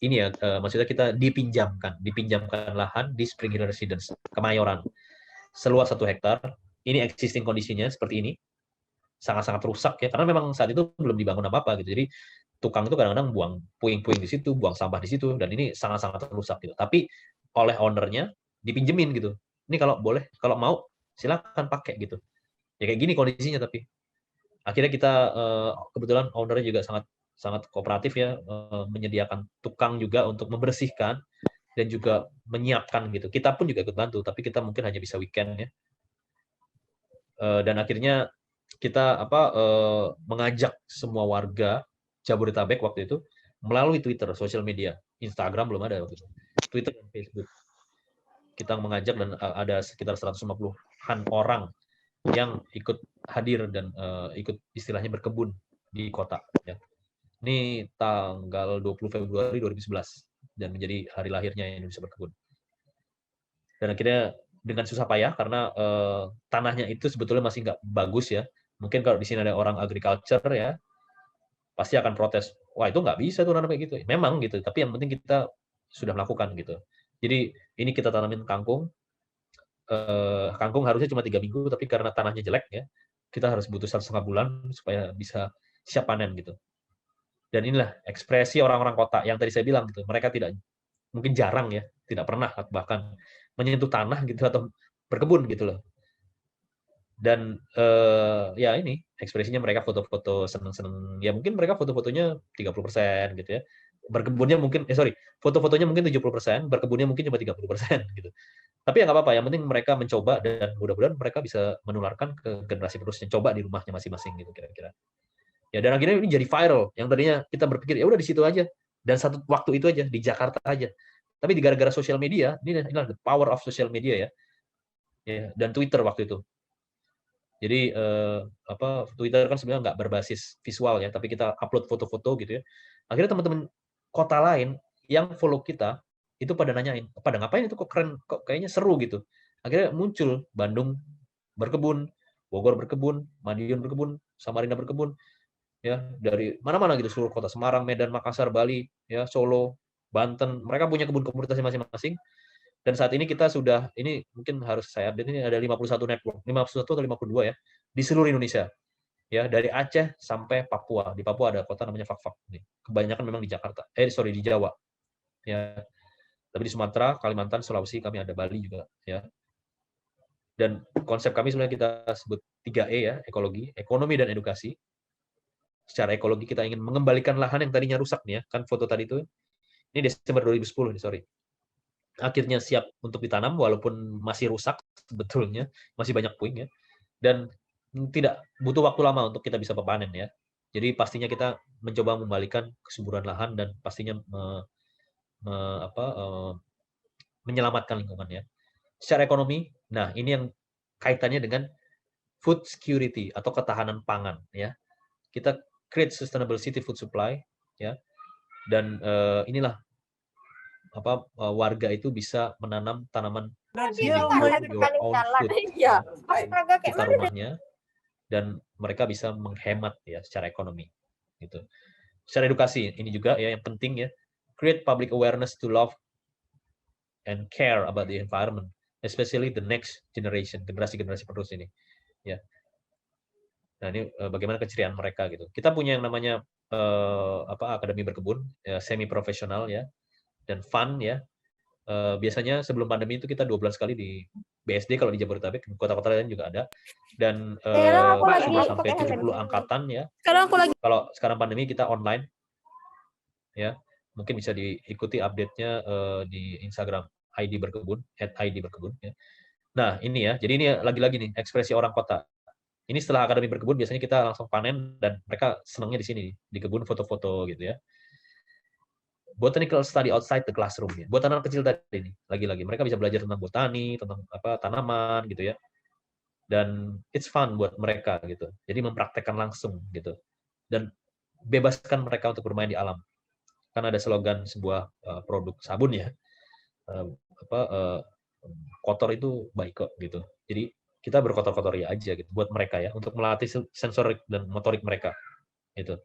ini ya, maksudnya kita dipinjamkan lahan di Spring Hill Residence Kemayoran seluas 1 hektar. Ini existing kondisinya seperti ini, sangat-sangat rusak ya, karena memang saat itu belum dibangun apa-apa gitu. Jadi tukang itu kadang-kadang buang puing-puing di situ, buang sampah di situ, dan ini sangat-sangat rusak gitu. Tapi oleh ownernya dipinjemin gitu. Ini kalau boleh, kalau mau silakan pakai gitu. Ya kayak gini kondisinya. Tapi akhirnya kita kebetulan ownernya juga sangat sangat kooperatif ya, menyediakan tukang juga untuk membersihkan dan juga menyiapkan gitu. Kita pun juga ikut bantu, tapi kita mungkin hanya bisa weekend ya. Dan akhirnya kita mengajak semua warga Jabodetabek waktu itu melalui Twitter, sosial media, Instagram belum ada waktu itu, Twitter dan Facebook. Kita mengajak dan ada sekitar 150-an orang yang ikut hadir dan ikut istilahnya berkebun di kota. Ya. Ini tanggal 20 Februari 2011 dan menjadi hari lahirnya Indonesia Berkebun. Dan akhirnya dengan susah payah karena tanahnya itu sebetulnya masih nggak bagus ya. Mungkin kalau di sini ada orang agriculture ya, pasti akan protes. Wah itu nggak bisa tuh nanam kayak gitu. Memang gitu, tapi yang penting kita sudah melakukan gitu. Jadi ini kita tanamin kangkung. Kangkung harusnya cuma 3 minggu, tapi karena tanahnya jelek ya, kita harus butuh 1,5 bulan supaya bisa siap panen gitu. Dan inilah ekspresi orang-orang kota yang tadi saya bilang gitu. Mereka tidak, mungkin jarang ya, tidak pernah bahkan menyentuh tanah gitu atau berkebun gitu loh. Dan ya ini ekspresinya mereka foto-foto seneng-seneng. Ya mungkin mereka foto-fotonya 30% gitu ya. Berkebunnya mungkin foto-fotonya mungkin 70%, berkebunnya mungkin cuma 30% gitu. Tapi ya nggak apa-apa, yang penting mereka mencoba dan mudah-mudahan mereka bisa menularkan ke generasi penerusnya, coba di rumahnya masing-masing gitu kira-kira. Ya dan akhirnya ini jadi viral. Yang tadinya kita berpikir ya udah di situ aja dan satu waktu itu aja di Jakarta aja. Tapi di gara-gara sosial media, ini adalah the power of social media ya. Ya, dan Twitter waktu itu. Jadi Twitter kan sebenarnya nggak berbasis visual ya, tapi kita upload foto-foto gitu ya. Akhirnya teman-teman kota lain yang follow kita itu pada nanyain, pada ngapain itu kok keren, kok kayaknya seru gitu. Akhirnya muncul Bandung berkebun, Bogor berkebun, Madiun berkebun, Samarinda berkebun, ya dari mana-mana gitu, seluruh kota, Semarang, Medan, Makassar, Bali, ya Solo, Banten, mereka punya kebun komunitasnya masing-masing. Dan saat ini kita sudah, ini mungkin harus saya update, ini ada 51 network, 51 atau 52 ya, di seluruh Indonesia. Ya, dari Aceh sampai Papua. Di Papua ada kota namanya Fakfak. Kebanyakan memang di Jakarta. Di Jawa. Ya. Tapi di Sumatera, Kalimantan, Sulawesi, kami ada Bali juga. Ya. Dan konsep kami sebenarnya kita sebut 3E ya, ekologi, ekonomi, dan edukasi. Secara ekologi kita ingin mengembalikan lahan yang tadinya rusak nih ya. Kan foto tadi itu, ini Desember 2010 nih, sorry. Akhirnya siap untuk ditanam walaupun masih rusak sebetulnya, masih banyak puing ya, dan tidak butuh waktu lama untuk kita bisa panen ya. Jadi pastinya kita mencoba membalikan kesuburan lahan dan pastinya menyelamatkan lingkungan ya. Secara ekonomi, nah ini yang kaitannya dengan food security atau ketahanan pangan ya. Kita create sustainable city food supply ya. Dan inilah warga itu bisa menanam tanaman sendiri, grow your own food. Ya. Sekitar rumahnya dan mereka bisa menghemat ya secara ekonomi gitu. Secara edukasi ini juga ya yang penting ya, create public awareness to love and care about the environment, especially the next generation, generasi-generasi penerus ini ya. Nah, ini bagaimana keceriaan mereka gitu. Kita punya yang namanya akademi berkebun ya, semi profesional ya dan fun ya. Biasanya sebelum pandemi itu kita 12 kali di BSD kalau di Jabodetabek, kota-kota lain juga ada. Dan sudah sampai 70 angkatan ya. Kalau sekarang pandemi kita online ya. Mungkin bisa diikuti update-nya di Instagram ID Berkebun, @ID_berkebun ya. Nah, ini ya. Jadi ini lagi-lagi nih ekspresi orang kota. Ini setelah akademi berkebun biasanya kita langsung panen dan mereka senangnya di sini di kebun foto-foto gitu ya. Botanical study outside the classroom ya. Buat anak kecil tadi ini lagi-lagi mereka bisa belajar tentang botani, tentang tanaman gitu ya. Dan it's fun buat mereka gitu. Jadi mempraktekkan langsung gitu. Dan bebaskan mereka untuk bermain di alam. Kan ada slogan sebuah produk sabun ya. Kotor itu baik kok gitu. Jadi kita berkotor-kotor ya aja gitu buat mereka ya untuk melatih sensorik dan motorik mereka gitu.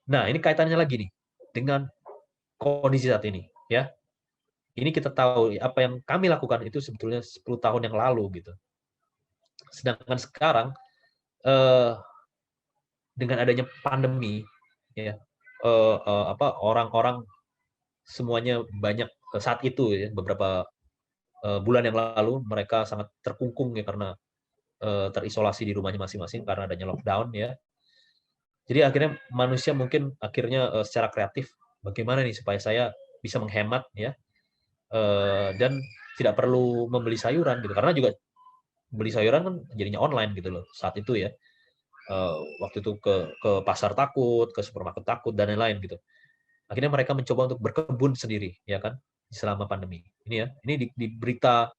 Nah, ini kaitannya lagi nih dengan kondisi saat ini ya. Ini kita tahu apa yang kami lakukan itu sebetulnya 10 tahun yang lalu gitu. Sedangkan sekarang dengan adanya pandemi ya orang-orang semuanya banyak saat itu ya beberapa bulan yang lalu mereka sangat terkungkung ya karena terisolasi di rumahnya masing-masing karena adanya lockdown ya. Jadi akhirnya manusia mungkin akhirnya secara kreatif bagaimana nih supaya saya bisa menghemat ya dan tidak perlu membeli sayuran gitu karena juga beli sayuran kan jadinya online gitu loh saat itu ya. Waktu itu ke pasar takut, ke supermarket takut dan lain-lain gitu. Akhirnya mereka mencoba untuk berkebun sendiri ya kan selama pandemi. Ini ya, ini di berita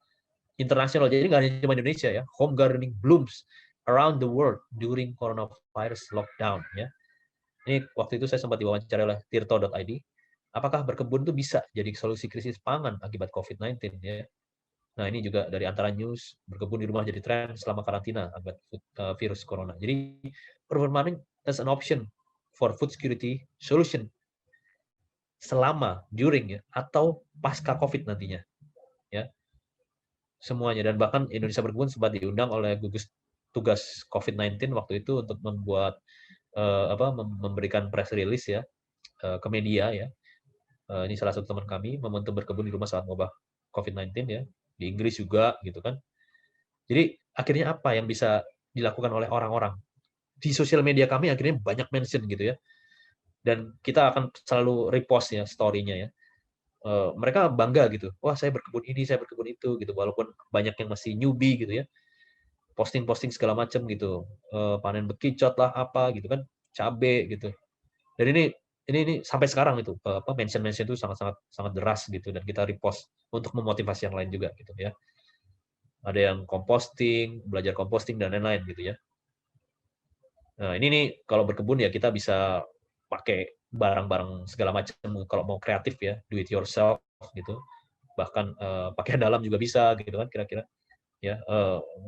internasional jadi nggak hanya cuma Indonesia ya. Home gardening blooms around the world during coronavirus lockdown ya. Ini waktu itu saya sempat diwawancara oleh tirto.id. Apakah berkebun itu bisa jadi solusi krisis pangan akibat COVID-19 ya? Nah, ini juga dari Antara News, berkebun di rumah jadi tren selama karantina akibat virus corona. Jadi, urban farming as an option for food security solution selama, during ya, atau pasca COVID nantinya. Ya. Semuanya dan bahkan Indonesia Berkebun sempat diundang oleh gugus tugas COVID-19 waktu itu untuk membuat memberikan press release ya ke media ya. Ini salah satu teman kami momentum berkebun di rumah saat wabah COVID-19 ya. Di Inggris juga gitu kan. Jadi akhirnya apa yang bisa dilakukan oleh orang-orang? Di sosial media kami akhirnya banyak mention gitu ya. Dan kita akan selalu repost ya story-nya ya. Mereka bangga gitu. Wah, saya berkebun ini, saya berkebun itu gitu. Walaupun banyak yang masih newbie gitu ya. Posting-posting segala macam gitu. Panen bekicot lah apa gitu kan. Cabe gitu. Dan ini sampai sekarang itu mention itu sangat deras gitu dan kita repost untuk memotivasi yang lain juga gitu ya. Ada yang composting, belajar composting dan lain-lain gitu ya. Nah, ini nih kalau berkebun ya kita bisa pakai barang-barang segala macam kalau mau kreatif ya, do it yourself gitu. Bahkan pakaian dalam juga bisa gitu kan kira-kira. Ya,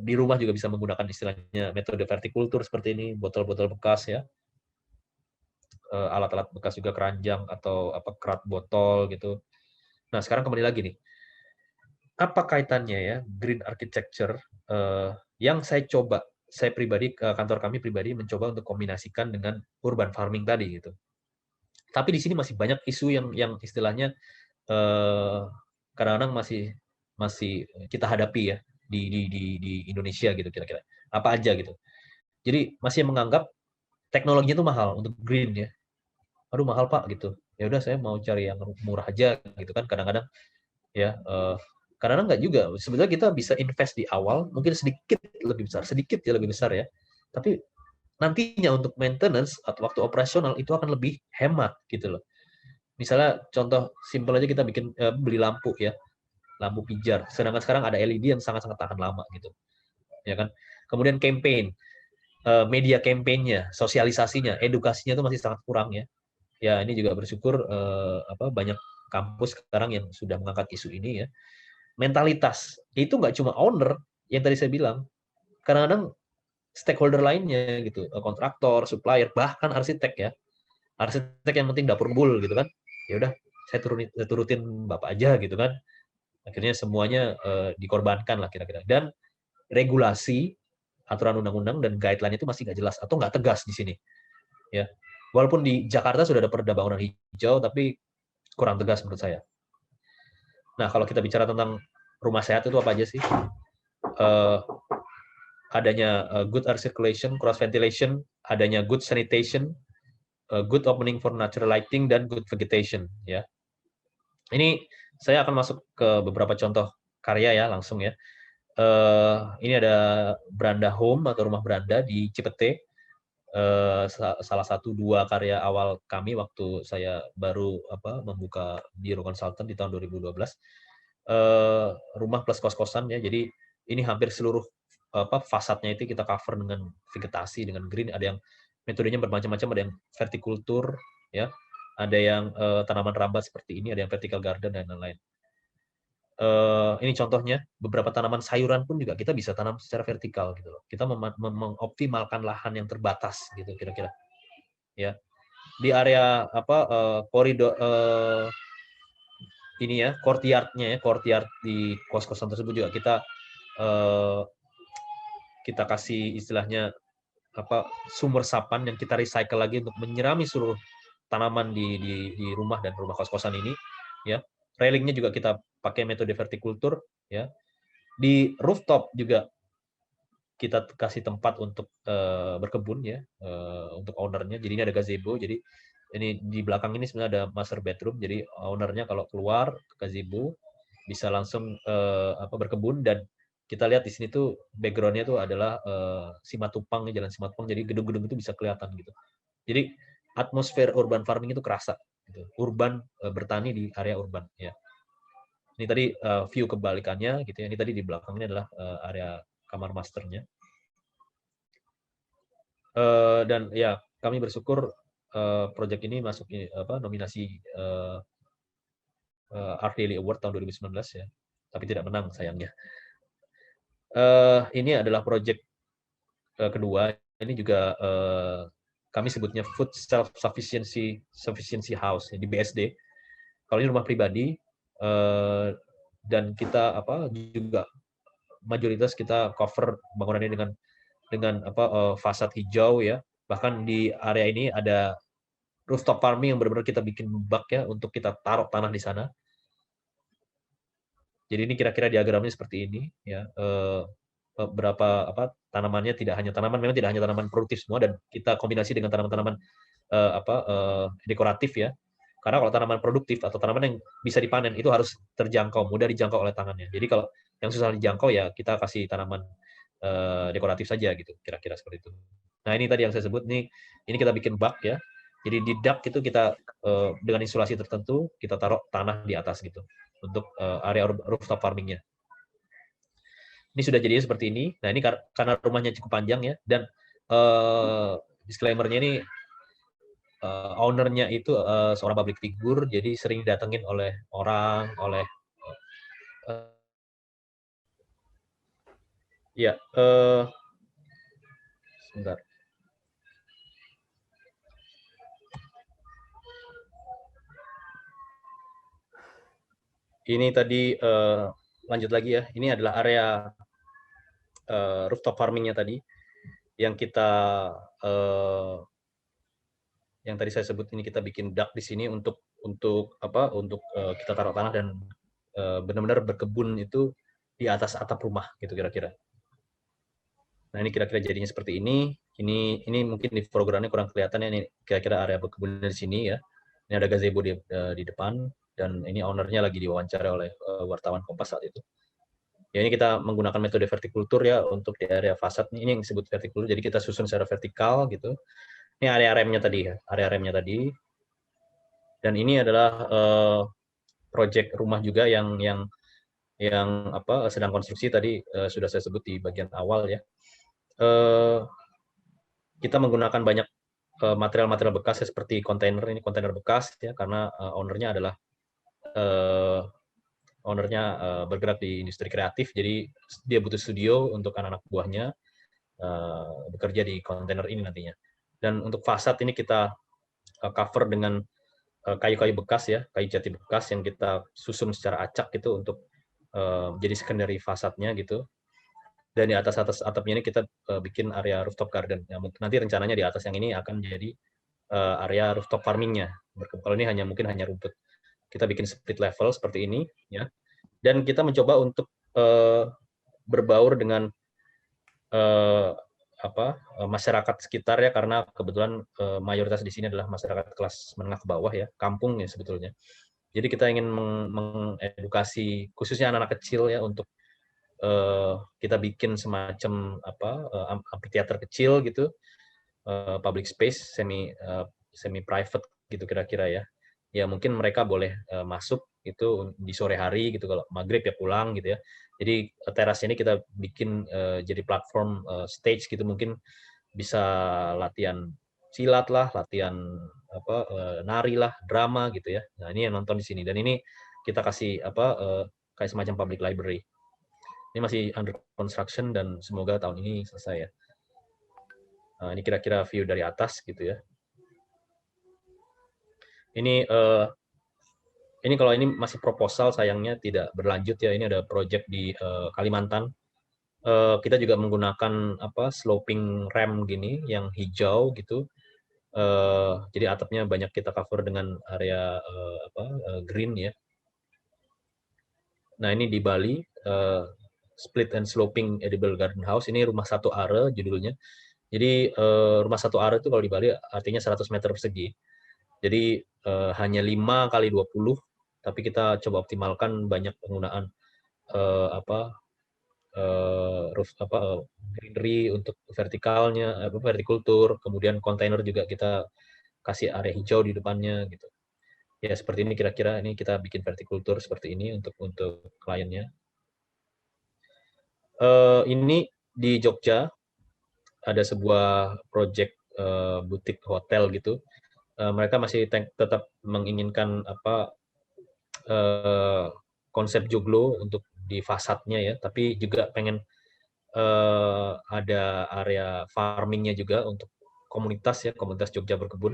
di rumah juga bisa menggunakan istilahnya metode vertikultur seperti ini, botol-botol bekas ya. Alat-alat bekas juga keranjang atau kerat botol gitu. Nah, sekarang kembali lagi nih. Apa kaitannya ya green architecture yang saya pribadi, kantor kami pribadi mencoba untuk kombinasikan dengan urban farming tadi gitu. Tapi di sini masih banyak isu yang istilahnya kadang-kadang masih kita hadapi ya di Indonesia gitu kira-kira. Apa aja gitu. Jadi masih menganggap teknologinya itu mahal untuk green ya. Aduh mahal Pak gitu. Ya udah saya mau cari yang murah aja gitu kan kadang-kadang ya kadang-kadang nggak juga. Sebetulnya kita bisa invest di awal mungkin sedikit ya lebih besar ya. Tapi nantinya untuk maintenance atau waktu operasional itu akan lebih hemat gitu loh. Misalnya contoh simpel aja kita bikin beli lampu ya, lampu pijar. Sedangkan sekarang ada LED yang sangat-sangat tahan lama gitu, ya kan. Kemudian campaign, media campaign-nya, sosialisasinya, edukasinya itu masih sangat kurang ya. Ya ini juga bersyukur banyak kampus sekarang yang sudah mengangkat isu ini ya. Mentalitas itu nggak cuma owner yang tadi saya bilang, kadang-kadang stakeholder lainnya gitu, kontraktor, supplier, bahkan arsitek ya. Arsitek yang penting dapur bul gitu kan. Ya udah, saya turutin Bapak aja gitu kan. Akhirnya semuanya dikorbankan lah kira-kira. Dan regulasi, aturan undang-undang dan guideline itu masih nggak jelas atau nggak tegas di sini. Ya, walaupun di Jakarta sudah ada perda bangunan hijau, tapi kurang tegas menurut saya. Nah, kalau kita bicara tentang rumah sehat itu apa aja sih? Adanya good air circulation, cross ventilation, adanya good sanitation, good opening for natural lighting, dan good vegetation. Ya, ini saya akan masuk ke beberapa contoh karya ya langsung ya. Ini ada Beranda Home atau rumah beranda di Cipete. Salah satu 2 karya awal kami waktu saya baru membuka biro konsultan di tahun 2012. Rumah plus kos-kosan ya. Jadi ini hampir seluruh fasadnya itu kita cover dengan vegetasi, dengan green. Ada yang metodenya bermacam-macam, ada yang vertikultur ya, ada yang tanaman rambat seperti ini, ada yang vertical garden dan lain-lain. Ini contohnya, beberapa tanaman sayuran pun juga kita bisa tanam secara vertikal gitu loh. Kita mengoptimalkan lahan yang terbatas gitu kira-kira. Ya. Di area koridor ini ya, courtyard-nya ya, courtyard di kos-kosan tersebut juga kita kasih istilahnya sumber sapan yang kita recycle lagi untuk menyirami seluruh tanaman di rumah dan rumah kos-kosan ini ya. Railingnya juga kita pakai metode vertikultur ya. Di rooftop juga kita kasih tempat untuk berkebun ya, untuk ownernya. Jadi ini ada gazebo, jadi ini di belakang ini sebenarnya ada master bedroom, jadi ownernya kalau keluar ke gazebo bisa langsung berkebun. Dan kita lihat di sini tuh backgroundnya tuh adalah Simatupang, Jalan Simatupang, jadi gedung-gedung itu bisa kelihatan gitu. Jadi atmosfer urban farming itu kerasa gitu. Urban bertani di area urban ya. Ini tadi view kebalikannya gitu ya. Ini tadi di belakangnya adalah area kamar masternya. Dan ya kami bersyukur proyek ini masuk nominasi Art Daily Award tahun 2019 ya, tapi tidak menang sayangnya. Ini adalah proyek kedua. Ini juga kami sebutnya Food Self Sufficiency House di BSD. Kalau ini rumah pribadi dan kita juga mayoritas kita cover bangunannya dengan fasad hijau ya. Bahkan di area ini ada rooftop farming yang benar-benar kita bikin bak ya untuk kita taruh tanah di sana. Jadi ini kira-kira diagramnya seperti ini ya. Berapa tanamannya memang tidak hanya tanaman produktif semua, dan kita kombinasi dengan tanaman-tanaman dekoratif ya. Karena kalau tanaman produktif atau tanaman yang bisa dipanen itu harus terjangkau, mudah dijangkau oleh tangannya. Jadi kalau yang susah dijangkau ya kita kasih tanaman dekoratif saja gitu, kira-kira seperti itu. Nah ini tadi yang saya sebut nih, ini kita bikin bak ya. Jadi di dak itu kita dengan insulasi tertentu kita taruh tanah di atas gitu untuk area rooftop farmingnya. Ini sudah jadinya seperti ini. Nah ini karena rumahnya cukup panjang ya, dan disclaimer-nya ini owner-nya itu seorang public figure, jadi sering didatengin oleh orang, ya sebentar. Ini tadi lanjut lagi ya. Ini adalah area rooftop farming-nya tadi yang kita yang tadi saya sebut, ini kita bikin dak di sini untuk kita taruh tanah dan benar-benar berkebun itu di atas atap rumah gitu kira-kira. Nah ini kira-kira jadinya seperti ini. Ini mungkin di foreground-nya kurang kelihatan ya, ini kira-kira area berkebunnya di sini ya. Ini ada gazebo di depan, dan ini ownernya lagi diwawancara oleh wartawan Kompas saat itu. Ya, ini kita menggunakan metode vertikultur ya untuk di area fasad. Ini yang disebut vertikultur. Jadi kita susun secara vertikal gitu. Ini area remnya tadi ya, area remnya tadi. Dan ini adalah proyek rumah juga yang sedang konstruksi tadi, sudah saya sebut di bagian awal ya. Kita menggunakan banyak material-material bekas ya, seperti kontainer, ini kontainer bekas ya, karena ownernya adalah bergerak di industri kreatif, jadi dia butuh studio untuk anak-anak buahnya bekerja di kontainer ini nantinya. Dan untuk fasad ini kita cover dengan kayu-kayu bekas ya, kayu jati bekas yang kita susun secara acak gitu untuk jadi secondary fasadnya gitu. Dan di atas atapnya ini kita bikin area rooftop garden. Ya, nanti rencananya di atas yang ini akan jadi area rooftop farmingnya. Kalau ini mungkin hanya rumput. Kita bikin split level seperti ini ya. Dan kita mencoba untuk berbaur dengan masyarakat sekitar ya, karena kebetulan mayoritas di sini adalah masyarakat kelas menengah ke bawah ya, kampung ya sebetulnya. Jadi kita ingin mengedukasi khususnya anak-anak kecil ya, untuk kita bikin semacam amphitheater kecil gitu, public space semi private gitu kira-kira ya. Ya mungkin mereka boleh masuk itu di sore hari gitu, kalau maghrib ya pulang gitu ya. Jadi teras ini kita bikin jadi platform stage gitu, mungkin bisa latihan silat lah, latihan nari lah, drama gitu ya. Nah, ini yang nonton di sini, dan ini kita kasih kayak semacam public library. Ini masih under construction dan semoga tahun ini selesai ya. Nah, ini kira-kira view dari atas gitu ya. Ini kalau ini masih proposal, sayangnya tidak berlanjut ya. Ini ada project di Kalimantan. Kita juga menggunakan sloping ramp gini yang hijau gitu. Jadi atapnya banyak kita cover dengan area green ya. Nah, ini di Bali, split and sloping edible garden house. Ini rumah satu are judulnya. Jadi rumah satu are itu kalau di Bali artinya 100 meter persegi. Jadi hanya 5 kali 20, tapi kita coba optimalkan banyak penggunaan greenery untuk vertikalnya, vertikultur, kemudian kontainer juga kita kasih area hijau di depannya gitu. Ya seperti ini kira-kira, ini kita bikin vertikultur seperti ini untuk kliennya. Ini di Jogja ada sebuah project butik hotel gitu. Mereka masih tetap menginginkan konsep joglo untuk di fasadnya ya, tapi juga pengen ada area farmingnya juga untuk komunitas ya, komunitas Jogja Berkebun,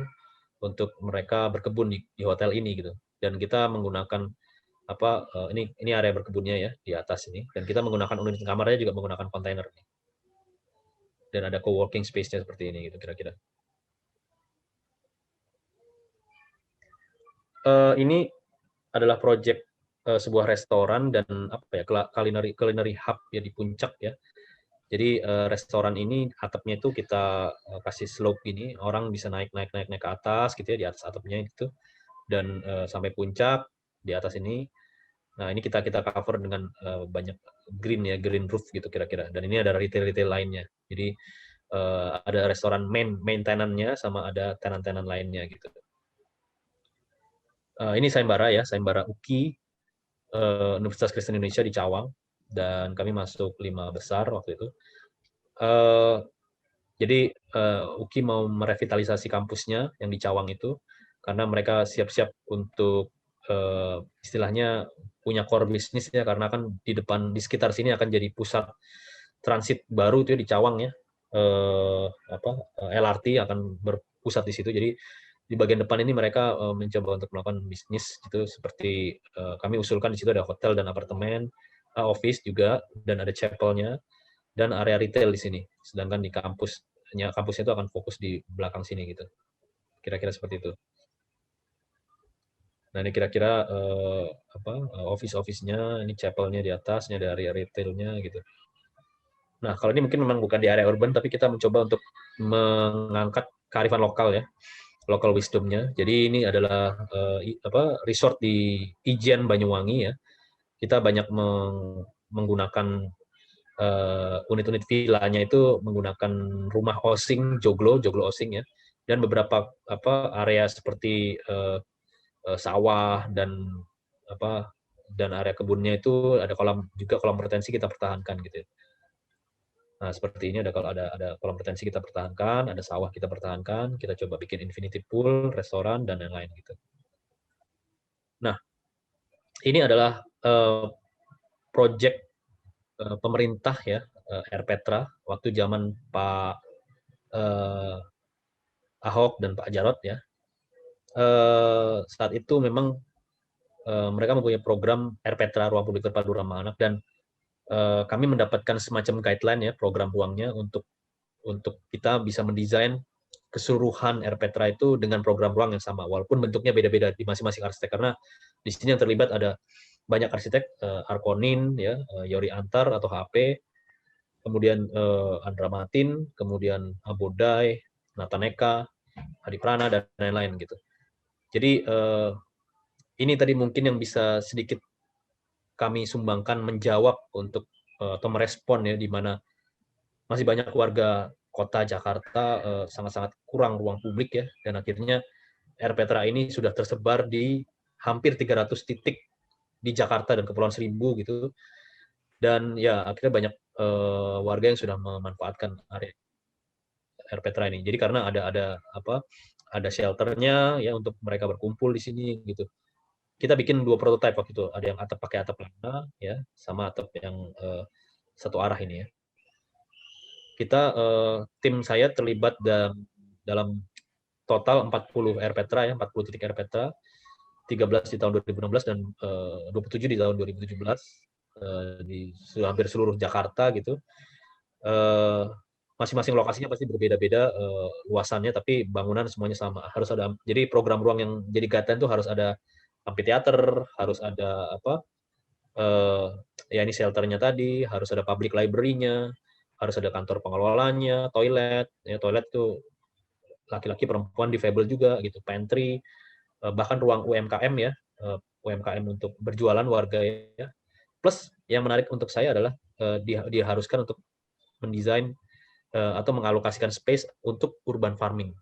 untuk mereka berkebun di hotel ini gitu. Dan kita menggunakan ini area berkebunnya ya di atas ini, dan kita menggunakan unit kamarnya juga menggunakan kontainer nih. Dan ada co-working space-nya seperti ini gitu kira-kira. Ini adalah project sebuah restoran dan culinary hub ya di puncak ya. Jadi restoran ini atapnya itu kita kasih slope ini, orang bisa naik ke atas gitu ya, di atas atapnya itu, dan sampai puncak di atas ini. Nah, ini kita cover dengan banyak green ya, green roof gitu kira-kira. Dan ini ada retail lainnya. Jadi ada restoran main tenant-nya sama ada tenant-tenant lainnya gitu. Ini sayembara ya, sayembara UKI Universitas Kristen Indonesia di Cawang, dan kami masuk 5 besar waktu itu. Jadi UKI mau merevitalisasi kampusnya yang di Cawang itu, karena mereka siap-siap untuk istilahnya punya core bisnis ya, karena kan di sekitar sini akan jadi pusat transit baru itu ya, di Cawang ya. LRT akan berpusat di situ. Jadi di bagian depan ini mereka mencoba untuk melakukan bisnis gitu, seperti kami usulkan di situ ada hotel dan apartemen, office juga, dan ada chapelnya, dan area retail di sini. Sedangkan di kampusnya itu akan fokus di belakang sini gitu. Kira-kira seperti itu. Nah, ini kira-kira office-nya, ini chapelnya di atas, ini ada area retailnya gitu. Nah, kalau ini mungkin memang bukan di area urban, tapi kita mencoba untuk mengangkat kearifan lokal ya, local wisdom-nya. Jadi ini adalah resort di Ijen Banyuwangi ya. Kita banyak menggunakan unit-unit villanya itu menggunakan rumah osing, joglo osing ya, dan beberapa area seperti sawah dan area kebunnya itu ada kolam retensi kita pertahankan gitu. Nah, seperti ini kalau ada kolam retensi kita pertahankan, ada sawah kita pertahankan, kita coba bikin infinity pool, restoran dan lain-lain gitu. Nah, ini adalah proyek pemerintah ya, RPetra waktu zaman Pak Ahok dan Pak Jarot ya. Saat itu memang mereka mempunyai program RPetra, Ruang Publik Terpadu Ramah Anak, dan kami mendapatkan semacam guideline ya, program ruangnya untuk kita bisa mendesain keseluruhan RPetra itu dengan program ruang yang sama, walaupun bentuknya beda-beda di masing-masing arsitek, karena di sini yang terlibat ada banyak arsitek, Arkonin, ya, Yori Antar atau HP, kemudian Andra Matin, kemudian Abodai, Nataneka, Hadi Prana, dan lain-lain gitu. Jadi ini tadi mungkin yang bisa sedikit kami sumbangkan menjawab untuk atau merespon ya, di mana masih banyak warga kota Jakarta sangat-sangat kurang ruang publik ya, dan akhirnya RPetra ini sudah tersebar di hampir 300 titik di Jakarta dan Kepulauan Seribu gitu, dan ya akhirnya banyak warga yang sudah memanfaatkan area RPetra ini. Jadi karena ada shelternya ya untuk mereka berkumpul di sini gitu. Kita bikin 2 prototipe waktu itu, ada yang pakai atap lana ya, sama atap yang satu arah ini ya. Kita tim saya terlibat dalam total 40 RPetra ya, 40 titik RPetra, 13 di tahun 2016 dan 27 di tahun 2017 di hampir seluruh Jakarta gitu. Masing-masing lokasinya pasti berbeda-beda luasannya, tapi bangunan semuanya sama. Harus ada, jadi program ruang yang jadi guideline itu harus ada amphitheater, harus ada ya ini shelternya tadi, harus ada public library-nya, harus ada kantor pengelolanya, toilet, ya toilet tuh laki-laki perempuan difabel juga gitu, pantry, bahkan ruang UMKM ya, UMKM untuk berjualan warga ya. Plus yang menarik untuk saya adalah diharuskan untuk mendesain atau mengalokasikan space untuk urban farming.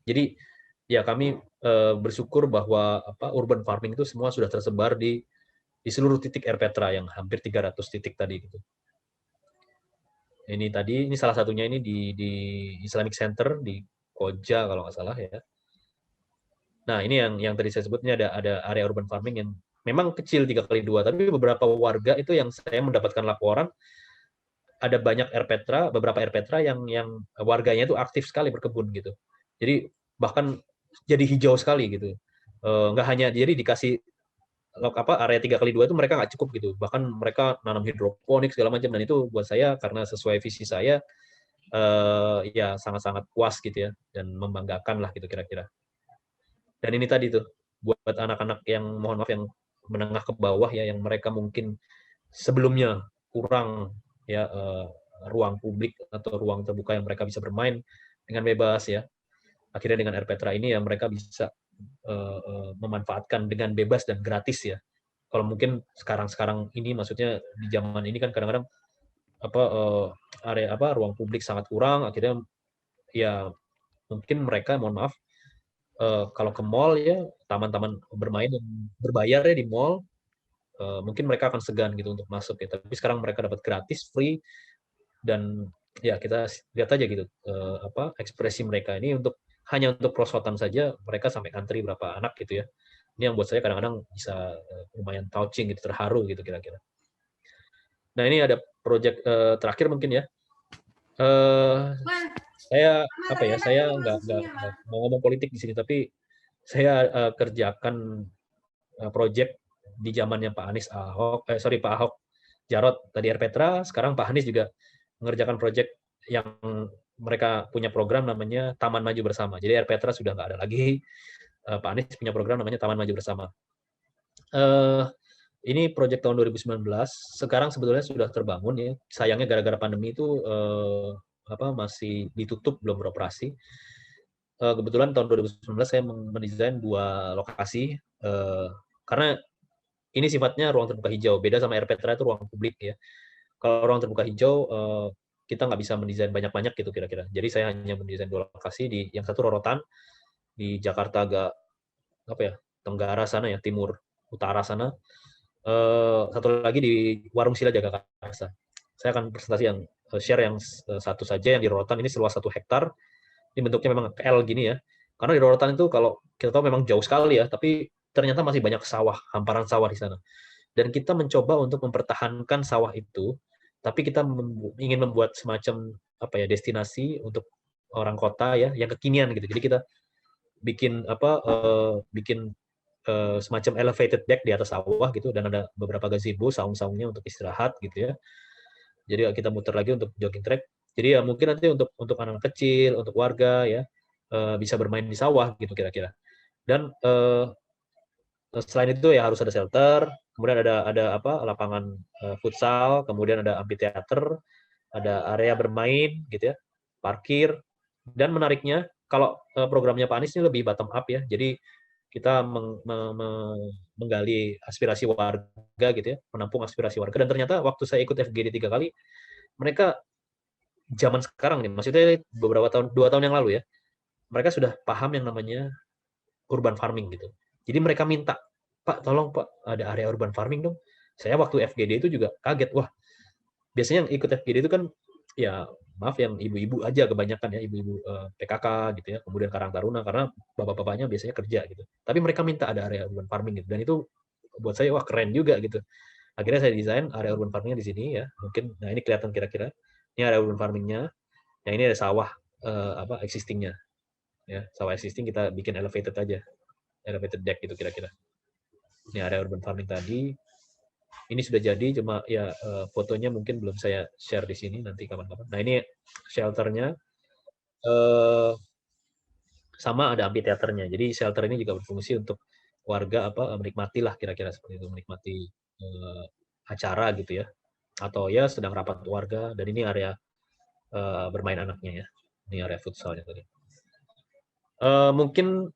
Jadi ya kami bersyukur bahwa urban farming itu semua sudah tersebar di seluruh titik RPetra yang hampir 300 titik tadi gitu. Ini salah satunya ini di Islamic Center di Koja kalau nggak salah ya. Nah, ini yang tadi saya sebut, ini ada area urban farming yang memang kecil 3x2, tapi beberapa warga itu yang saya mendapatkan laporan ada banyak RPetra, beberapa RPetra yang warganya itu aktif sekali berkebun gitu. Jadi bahkan jadi hijau sekali gitu. Nggak hanya jadi dikasih area 3x2 itu mereka nggak cukup gitu. Bahkan mereka nanam hidroponik segala macam, dan itu buat saya karena sesuai visi saya ya sangat-sangat puas gitu ya, dan membanggakan lah gitu kira-kira. Dan ini tadi tuh buat anak-anak yang mohon maaf yang menengah ke bawah ya, yang mereka mungkin sebelumnya kurang ya ruang publik atau ruang terbuka yang mereka bisa bermain dengan bebas ya. Akhirnya dengan RPetra ini ya mereka bisa memanfaatkan dengan bebas dan gratis ya. Kalau mungkin sekarang ini, maksudnya di zaman ini kan kadang-kadang area ruang publik sangat kurang, akhirnya ya mungkin mereka mohon maaf kalau ke mall ya, taman-taman bermain yang berbayar ya di mall, mungkin mereka akan segan gitu untuk masuk ya. Tapi sekarang mereka dapat gratis, free, dan ya kita lihat aja gitu ekspresi mereka ini hanya untuk prosotan saja mereka sampai antri berapa anak gitu ya. Ini yang buat saya kadang-kadang bisa lumayan touching gitu, terharu gitu kira-kira. Nah, ini ada proyek terakhir mungkin ya. Saya nggak mau ngomong politik di sini, tapi saya kerjakan proyek di zamannya Pak Ahok Jarot tadi RPetra, sekarang Pak Anies juga mengerjakan proyek yang mereka punya program namanya Taman Maju Bersama. Jadi RPetra sudah nggak ada lagi, Pak Anies punya program namanya Taman Maju Bersama. Ini proyek tahun 2019, sekarang sebetulnya sudah terbangun ya. Sayangnya gara-gara pandemi itu masih ditutup, belum beroperasi. Kebetulan tahun 2019 saya mendesain 2 lokasi karena ini sifatnya ruang terbuka hijau, beda sama RPTRA itu ruang publik ya. Kalau ruang terbuka hijau, kita nggak bisa mendesain banyak-banyak gitu kira-kira. Jadi saya hanya mendesain 2 lokasi, di yang satu Rorotan, di Jakarta agak apa ya, tenggara sana ya, timur utara sana. Satu lagi di Warung Sila Jagakarsa. Saya akan presentasi yang share yang satu saja, yang di Rorotan ini seluas 1 hektar. Ini bentuknya memang L gini ya. Karena di Rorotan itu kalau kita tahu memang jauh sekali ya, tapi ternyata masih banyak sawah, hamparan sawah di sana. Dan kita mencoba untuk mempertahankan sawah itu, tapi kita ingin membuat semacam apa ya, destinasi untuk orang kota ya, yang kekinian gitu. Jadi kita bikin apa, bikin semacam elevated deck di atas sawah gitu, dan ada beberapa gazebo, saung-saungnya untuk istirahat gitu ya. Jadi kita muter lagi untuk jogging track. Jadi ya mungkin nanti untuk anak kecil, untuk warga ya, bisa bermain di sawah gitu kira-kira. Dan selain itu ya harus ada shelter, kemudian ada apa, lapangan futsal, kemudian ada amphitheater, ada area bermain gitu ya, parkir. Dan menariknya kalau programnya Pak Anies ini lebih bottom up ya. Jadi kita menggali aspirasi warga gitu ya, menampung aspirasi warga. Dan ternyata waktu saya ikut FGD 3 kali, mereka zaman sekarang nih, maksudnya beberapa tahun, 2 tahun yang lalu ya, mereka sudah paham yang namanya urban farming gitu. Jadi mereka minta, Pak, tolong Pak, ada area urban farming dong. Saya waktu FGD itu juga kaget, wah, biasanya yang ikut FGD itu kan ya maaf yang ibu-ibu aja kebanyakan ya, ibu-ibu PKK gitu ya, kemudian Karang Taruna, karena bapak-bapaknya biasanya kerja gitu. Tapi mereka minta ada area urban farming gitu, dan itu buat saya wah keren juga gitu. Akhirnya saya desain area urban farmingnya di sini ya, mungkin nah ini kelihatan kira-kira. Ini area urban farmingnya, yang ini ada sawah apa existingnya ya, sawah existing kita bikin elevated aja, elevated deck gitu kira-kira. Ini area urban farming tadi. Ini sudah jadi, cuma ya fotonya mungkin belum saya share di sini, nanti kapan-kapan. Nah ini shelternya, sama ada amphitheaternya. Jadi shelter ini juga berfungsi untuk warga apa, menikmati lah kira-kira seperti itu, menikmati acara gitu ya, atau ya sedang rapat warga. Dan ini area bermain anaknya ya, ini area futsalnya tadi. Mungkin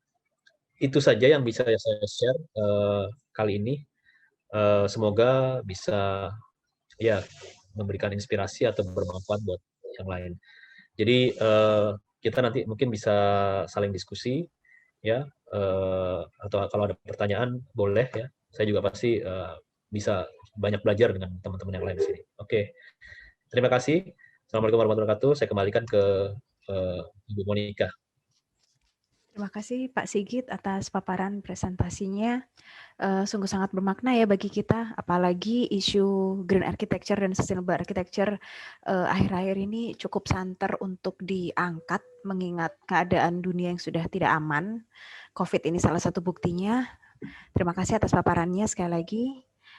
itu saja yang bisa saya share kali ini. Semoga bisa ya memberikan inspirasi atau bermanfaat buat yang lain. Jadi kita nanti mungkin bisa saling diskusi ya, atau kalau ada pertanyaan boleh ya. Saya juga pasti bisa banyak belajar dengan teman-teman yang lain di sini. Oke, terima kasih. Assalamualaikum warahmatullahi wabarakatuh. Saya kembalikan ke Ibu Monica. Terima kasih Pak Sigit atas paparan presentasinya. Sungguh sangat bermakna ya bagi kita, apalagi isu green architecture dan sustainable architecture akhir-akhir ini cukup santer untuk diangkat, mengingat keadaan dunia yang sudah tidak aman. COVID ini salah satu buktinya. Terima kasih atas paparannya sekali lagi.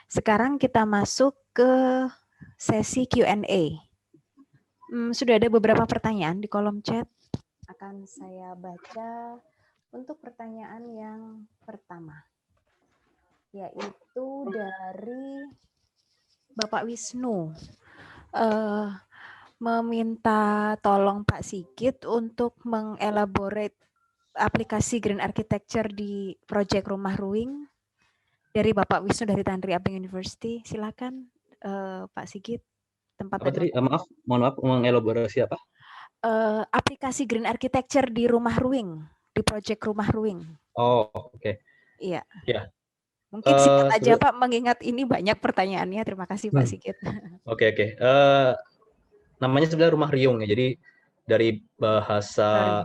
Sekarang kita masuk ke sesi Q&A. Sudah ada beberapa pertanyaan di kolom chat. Akan saya baca untuk pertanyaan yang pertama, yaitu dari Bapak Wisnu. Meminta tolong Pak Sigit untuk mengelaborate aplikasi Green Architecture di proyek Rumah Ruing dari Bapak Wisnu dari Tanri Abeng University. Silakan Pak Sigit. Tempat apa tadi? Maaf, mohon maaf, mengelaborasi apa? Aplikasi Green Architecture di Rumah Ruing, di proyek Rumah Ruing. Oh, oke. Iya. Ya. Mungkin singkat aja Pak, mengingat ini banyak pertanyaannya. Terima kasih Pak Sigit. Oke. Namanya sebenarnya Rumah Riung ya. Jadi dari bahasa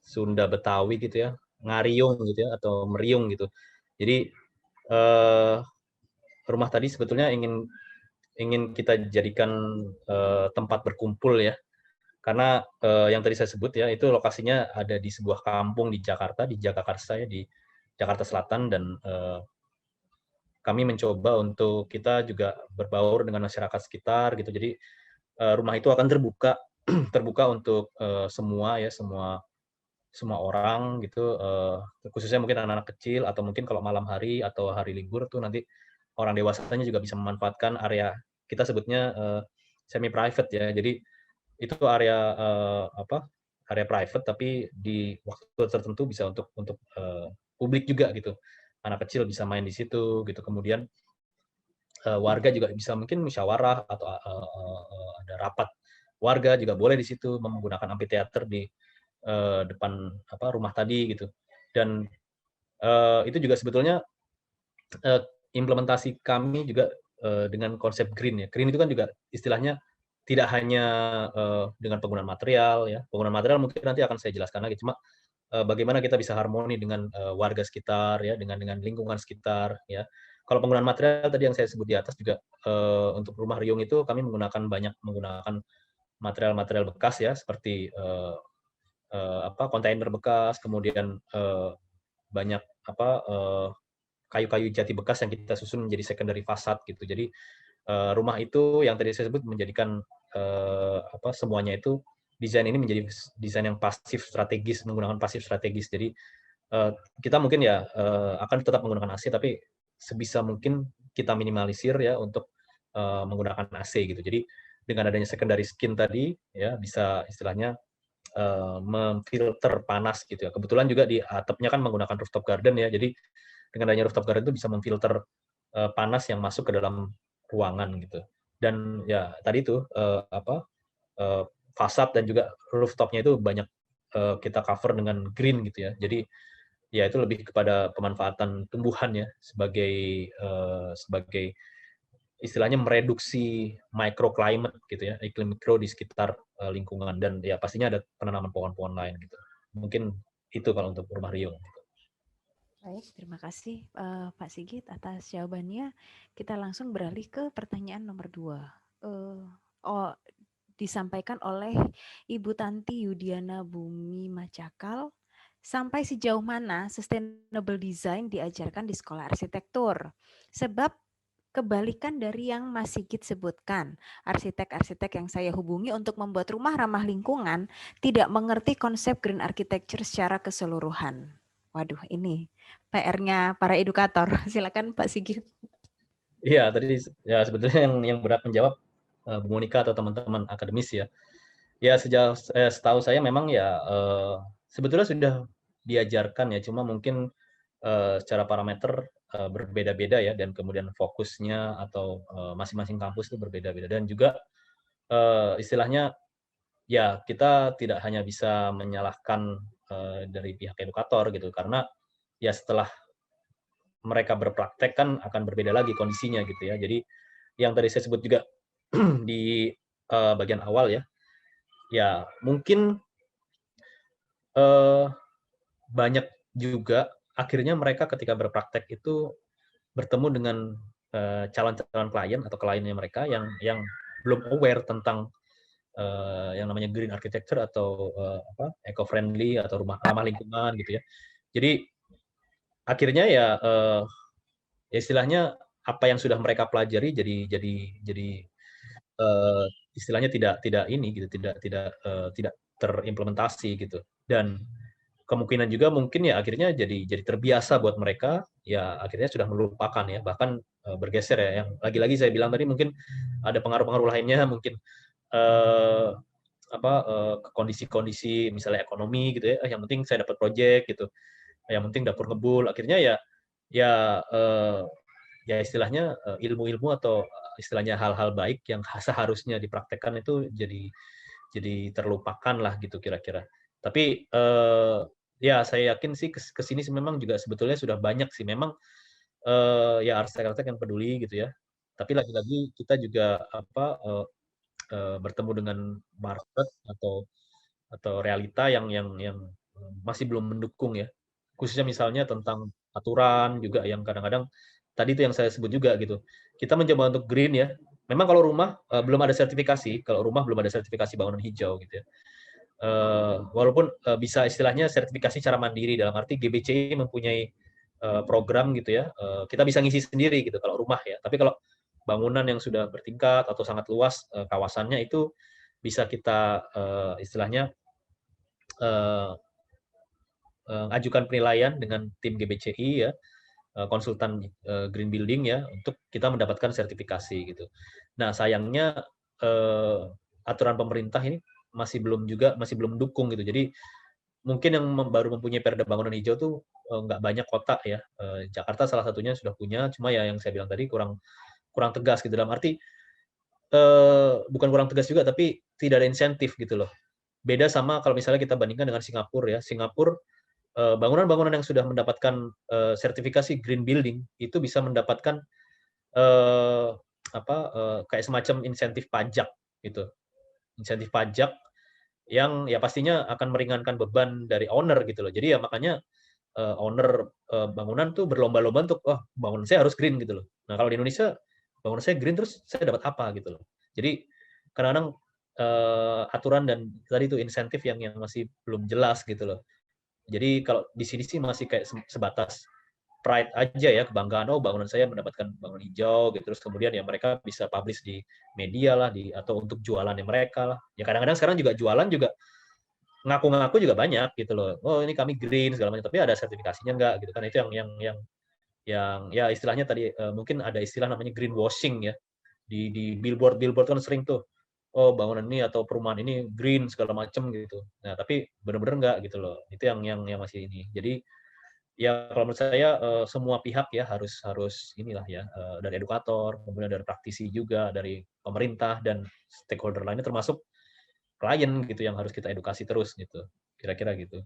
Sunda Betawi gitu ya, ngariung gitu ya, atau meriung gitu. Jadi rumah tadi sebetulnya ingin kita jadikan tempat berkumpul ya. Karena yang tadi saya sebut ya, itu lokasinya ada di sebuah kampung di Jakarta, di Jagakarsa ya, di Jakarta Selatan. Dan kami mencoba untuk kita juga berbaur dengan masyarakat sekitar gitu. Jadi rumah itu akan terbuka untuk semua ya, semua orang gitu, khususnya mungkin anak-anak kecil, atau mungkin kalau malam hari atau hari libur tuh nanti orang dewasanya juga bisa memanfaatkan area, kita sebutnya semi private ya. Jadi itu area area private, tapi di waktu tertentu bisa untuk publik juga gitu. anak kecil bisa main di situ gitu. Kemudian warga juga bisa mungkin musyawarah atau ada rapat warga juga boleh di situ menggunakan amphitheater di depan rumah tadi gitu. Dan itu juga sebetulnya implementasi kami juga dengan konsep green ya. Green itu kan juga istilahnya tidak hanya dengan penggunaan material ya. Penggunaan material mungkin nanti akan saya jelaskan lagi. Cuma bagaimana kita bisa harmoni dengan warga sekitar ya, dengan lingkungan sekitar ya. Kalau penggunaan material tadi yang saya sebut di atas juga untuk rumah riung itu kami menggunakan material-material bekas ya, seperti kontainer bekas, kemudian banyak kayu-kayu jati bekas yang kita susun menjadi secondary fasad gitu. Jadi rumah itu yang tadi saya sebut menjadikan semuanya itu desain ini menjadi desain yang pasif strategis, menggunakan pasif strategis. Jadi kita mungkin ya akan tetap menggunakan AC, tapi sebisa mungkin kita minimalisir ya untuk menggunakan AC gitu. Jadi dengan adanya secondary skin tadi ya bisa istilahnya memfilter panas gitu ya. Kebetulan juga di atapnya kan menggunakan rooftop garden ya. Jadi dengan adanya rooftop garden itu bisa memfilter panas yang masuk ke dalam ruangan gitu. Dan ya tadi itu fasad dan juga rooftopnya itu banyak kita cover dengan green gitu ya. Jadi ya itu lebih kepada pemanfaatan tumbuhan ya sebagai istilahnya mereduksi microclimate gitu ya, iklim mikro di sekitar lingkungan, dan ya pastinya ada penanaman pohon-pohon lain gitu. Mungkin itu kalau untuk rumah riung. Baik, terima kasih Pak Sigit atas jawabannya. Kita langsung beralih ke pertanyaan nomor 2. Disampaikan oleh Ibu Tanti Yudiana Bumi Macakal. Sampai sejauh mana sustainable design diajarkan di sekolah arsitektur? Sebab kebalikan dari yang Mas Sigit sebutkan, arsitek-arsitek yang saya hubungi untuk membuat rumah ramah lingkungan tidak mengerti konsep green architecture secara keseluruhan. Waduh, ini PR-nya para edukator. Silakan Pak Sigit. Iya, tadi ya sebetulnya yang berat menjawab Bu Monika atau teman-teman akademis ya. Ya setahu saya memang ya sebetulnya sudah diajarkan ya, cuma mungkin secara parameter berbeda-beda ya, dan kemudian fokusnya atau masing-masing kampus itu berbeda-beda, dan juga istilahnya ya kita tidak hanya bisa menyalahkan dari pihak edukator gitu, karena ya setelah mereka berpraktek kan akan berbeda lagi kondisinya gitu ya. Jadi yang tadi saya sebut juga di bagian awal ya, ya mungkin banyak juga akhirnya mereka ketika berpraktek itu bertemu dengan calon-calon klien atau kliennya mereka yang belum aware tentang yang namanya green architecture atau eco-friendly atau rumah ramah lingkungan gitu ya. Jadi akhirnya ya istilahnya apa yang sudah mereka pelajari jadi istilahnya tidak ini gitu, tidak terimplementasi gitu. Dan kemungkinan juga mungkin ya akhirnya jadi terbiasa buat mereka, ya akhirnya sudah melupakan ya, bahkan bergeser ya. Yang lagi-lagi saya bilang tadi mungkin ada pengaruh-pengaruh lainnya, mungkin eh, kondisi-kondisi misalnya ekonomi gitu ya, yang penting saya dapat project gitu, yang penting dapur ngebul, akhirnya ya ya istilahnya ilmu-ilmu atau istilahnya hal-hal baik yang seharusnya dipraktekkan itu jadi terlupakan lah gitu kira-kira. Tapi ya saya yakin sih kesini sih memang juga sebetulnya sudah banyak sih memang ya arsitek-arsitek yang peduli gitu ya. Tapi lagi-lagi kita juga bertemu dengan market atau realita yang masih belum mendukung ya. Khususnya misalnya tentang aturan juga yang kadang-kadang tadi itu yang saya sebut juga gitu. Kita mencoba untuk green ya. Memang kalau rumah belum ada sertifikasi, kalau rumah belum ada sertifikasi bangunan hijau gitu ya. Walaupun bisa istilahnya sertifikasi secara mandiri, dalam arti GBCI mempunyai program gitu ya. Kita bisa ngisi sendiri gitu kalau rumah ya. Tapi kalau bangunan yang sudah bertingkat atau sangat luas kawasannya itu bisa kita istilahnya ajukan penilaian dengan tim GBCI ya, konsultan green building ya, untuk kita mendapatkan sertifikasi gitu. Nah sayangnya aturan pemerintah ini masih belum mendukung gitu. Jadi mungkin yang baru mempunyai perda bangunan hijau tuh nggak banyak kota ya. Jakarta salah satunya sudah punya, cuma ya yang saya bilang tadi kurang kurang tegas gitu, dalam arti bukan kurang tegas juga, tapi tidak ada insentif gitu loh. Beda sama kalau misalnya kita bandingkan dengan Singapura ya. Singapura, bangunan-bangunan yang sudah mendapatkan sertifikasi green building itu bisa mendapatkan eee, kayak semacam insentif pajak gitu. Insentif pajak yang ya pastinya akan meringankan beban dari owner gitu loh. Jadi ya makanya owner bangunan tuh berlomba-lomba untuk, "Wah, bangunan saya harus green," gitu loh. Nah, kalau di Indonesia, bangunan saya green terus saya dapat apa gitu loh. Jadi kadang-kadang aturan dan tadi itu insentif yang masih belum jelas gitu loh. Jadi kalau di sini sih masih kayak sebatas pride aja ya, kebanggaan, "Oh, bangunan saya mendapatkan bangunan hijau," gitu. Terus kemudian ya mereka bisa publish di media lah, atau untuk jualannya mereka lah. Ya kadang-kadang sekarang juga jualan juga ngaku-ngaku juga banyak gitu loh. "Oh, ini kami green," segala macam, tapi ada sertifikasinya enggak gitu kan. Itu yang ya istilahnya tadi, mungkin ada istilah namanya greenwashing ya. Di billboard-billboard kan sering tuh, "Oh, bangunan ini atau perumahan ini green," segala macam gitu. Nah, tapi bener-bener enggak gitu loh. Itu yang masih ini. Jadi, ya kalau menurut saya, semua pihak ya harus harus inilah ya, dari edukator, kemudian dari praktisi juga, dari pemerintah dan stakeholder lainnya termasuk klien gitu yang harus kita edukasi terus gitu. Kira-kira gitu.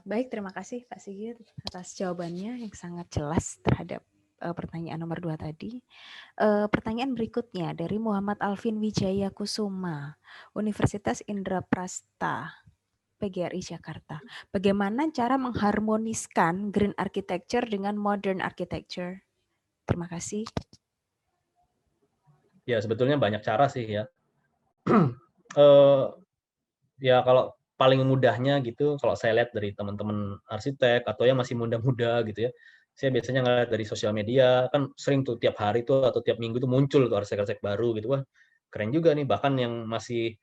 Baik, terima kasih Pak Sigit atas jawabannya yang sangat jelas terhadap pertanyaan nomor 2 tadi. Pertanyaan berikutnya dari Muhammad Alvin Wijaya Kusuma, Universitas Indraprasta, PGRI Jakarta. Bagaimana cara mengharmoniskan green architecture dengan modern architecture? Terima kasih. Ya sebetulnya banyak cara sih ya. Eee, ya kalau paling mudahnya gitu, kalau saya lihat dari teman-teman arsitek atau yang masih muda-muda gitu ya, saya biasanya ngelihat dari sosial media, kan sering tuh tiap hari tuh atau tiap minggu tuh muncul tuh arsitek-arsitek baru gitu. Wah, keren juga nih, bahkan yang masih,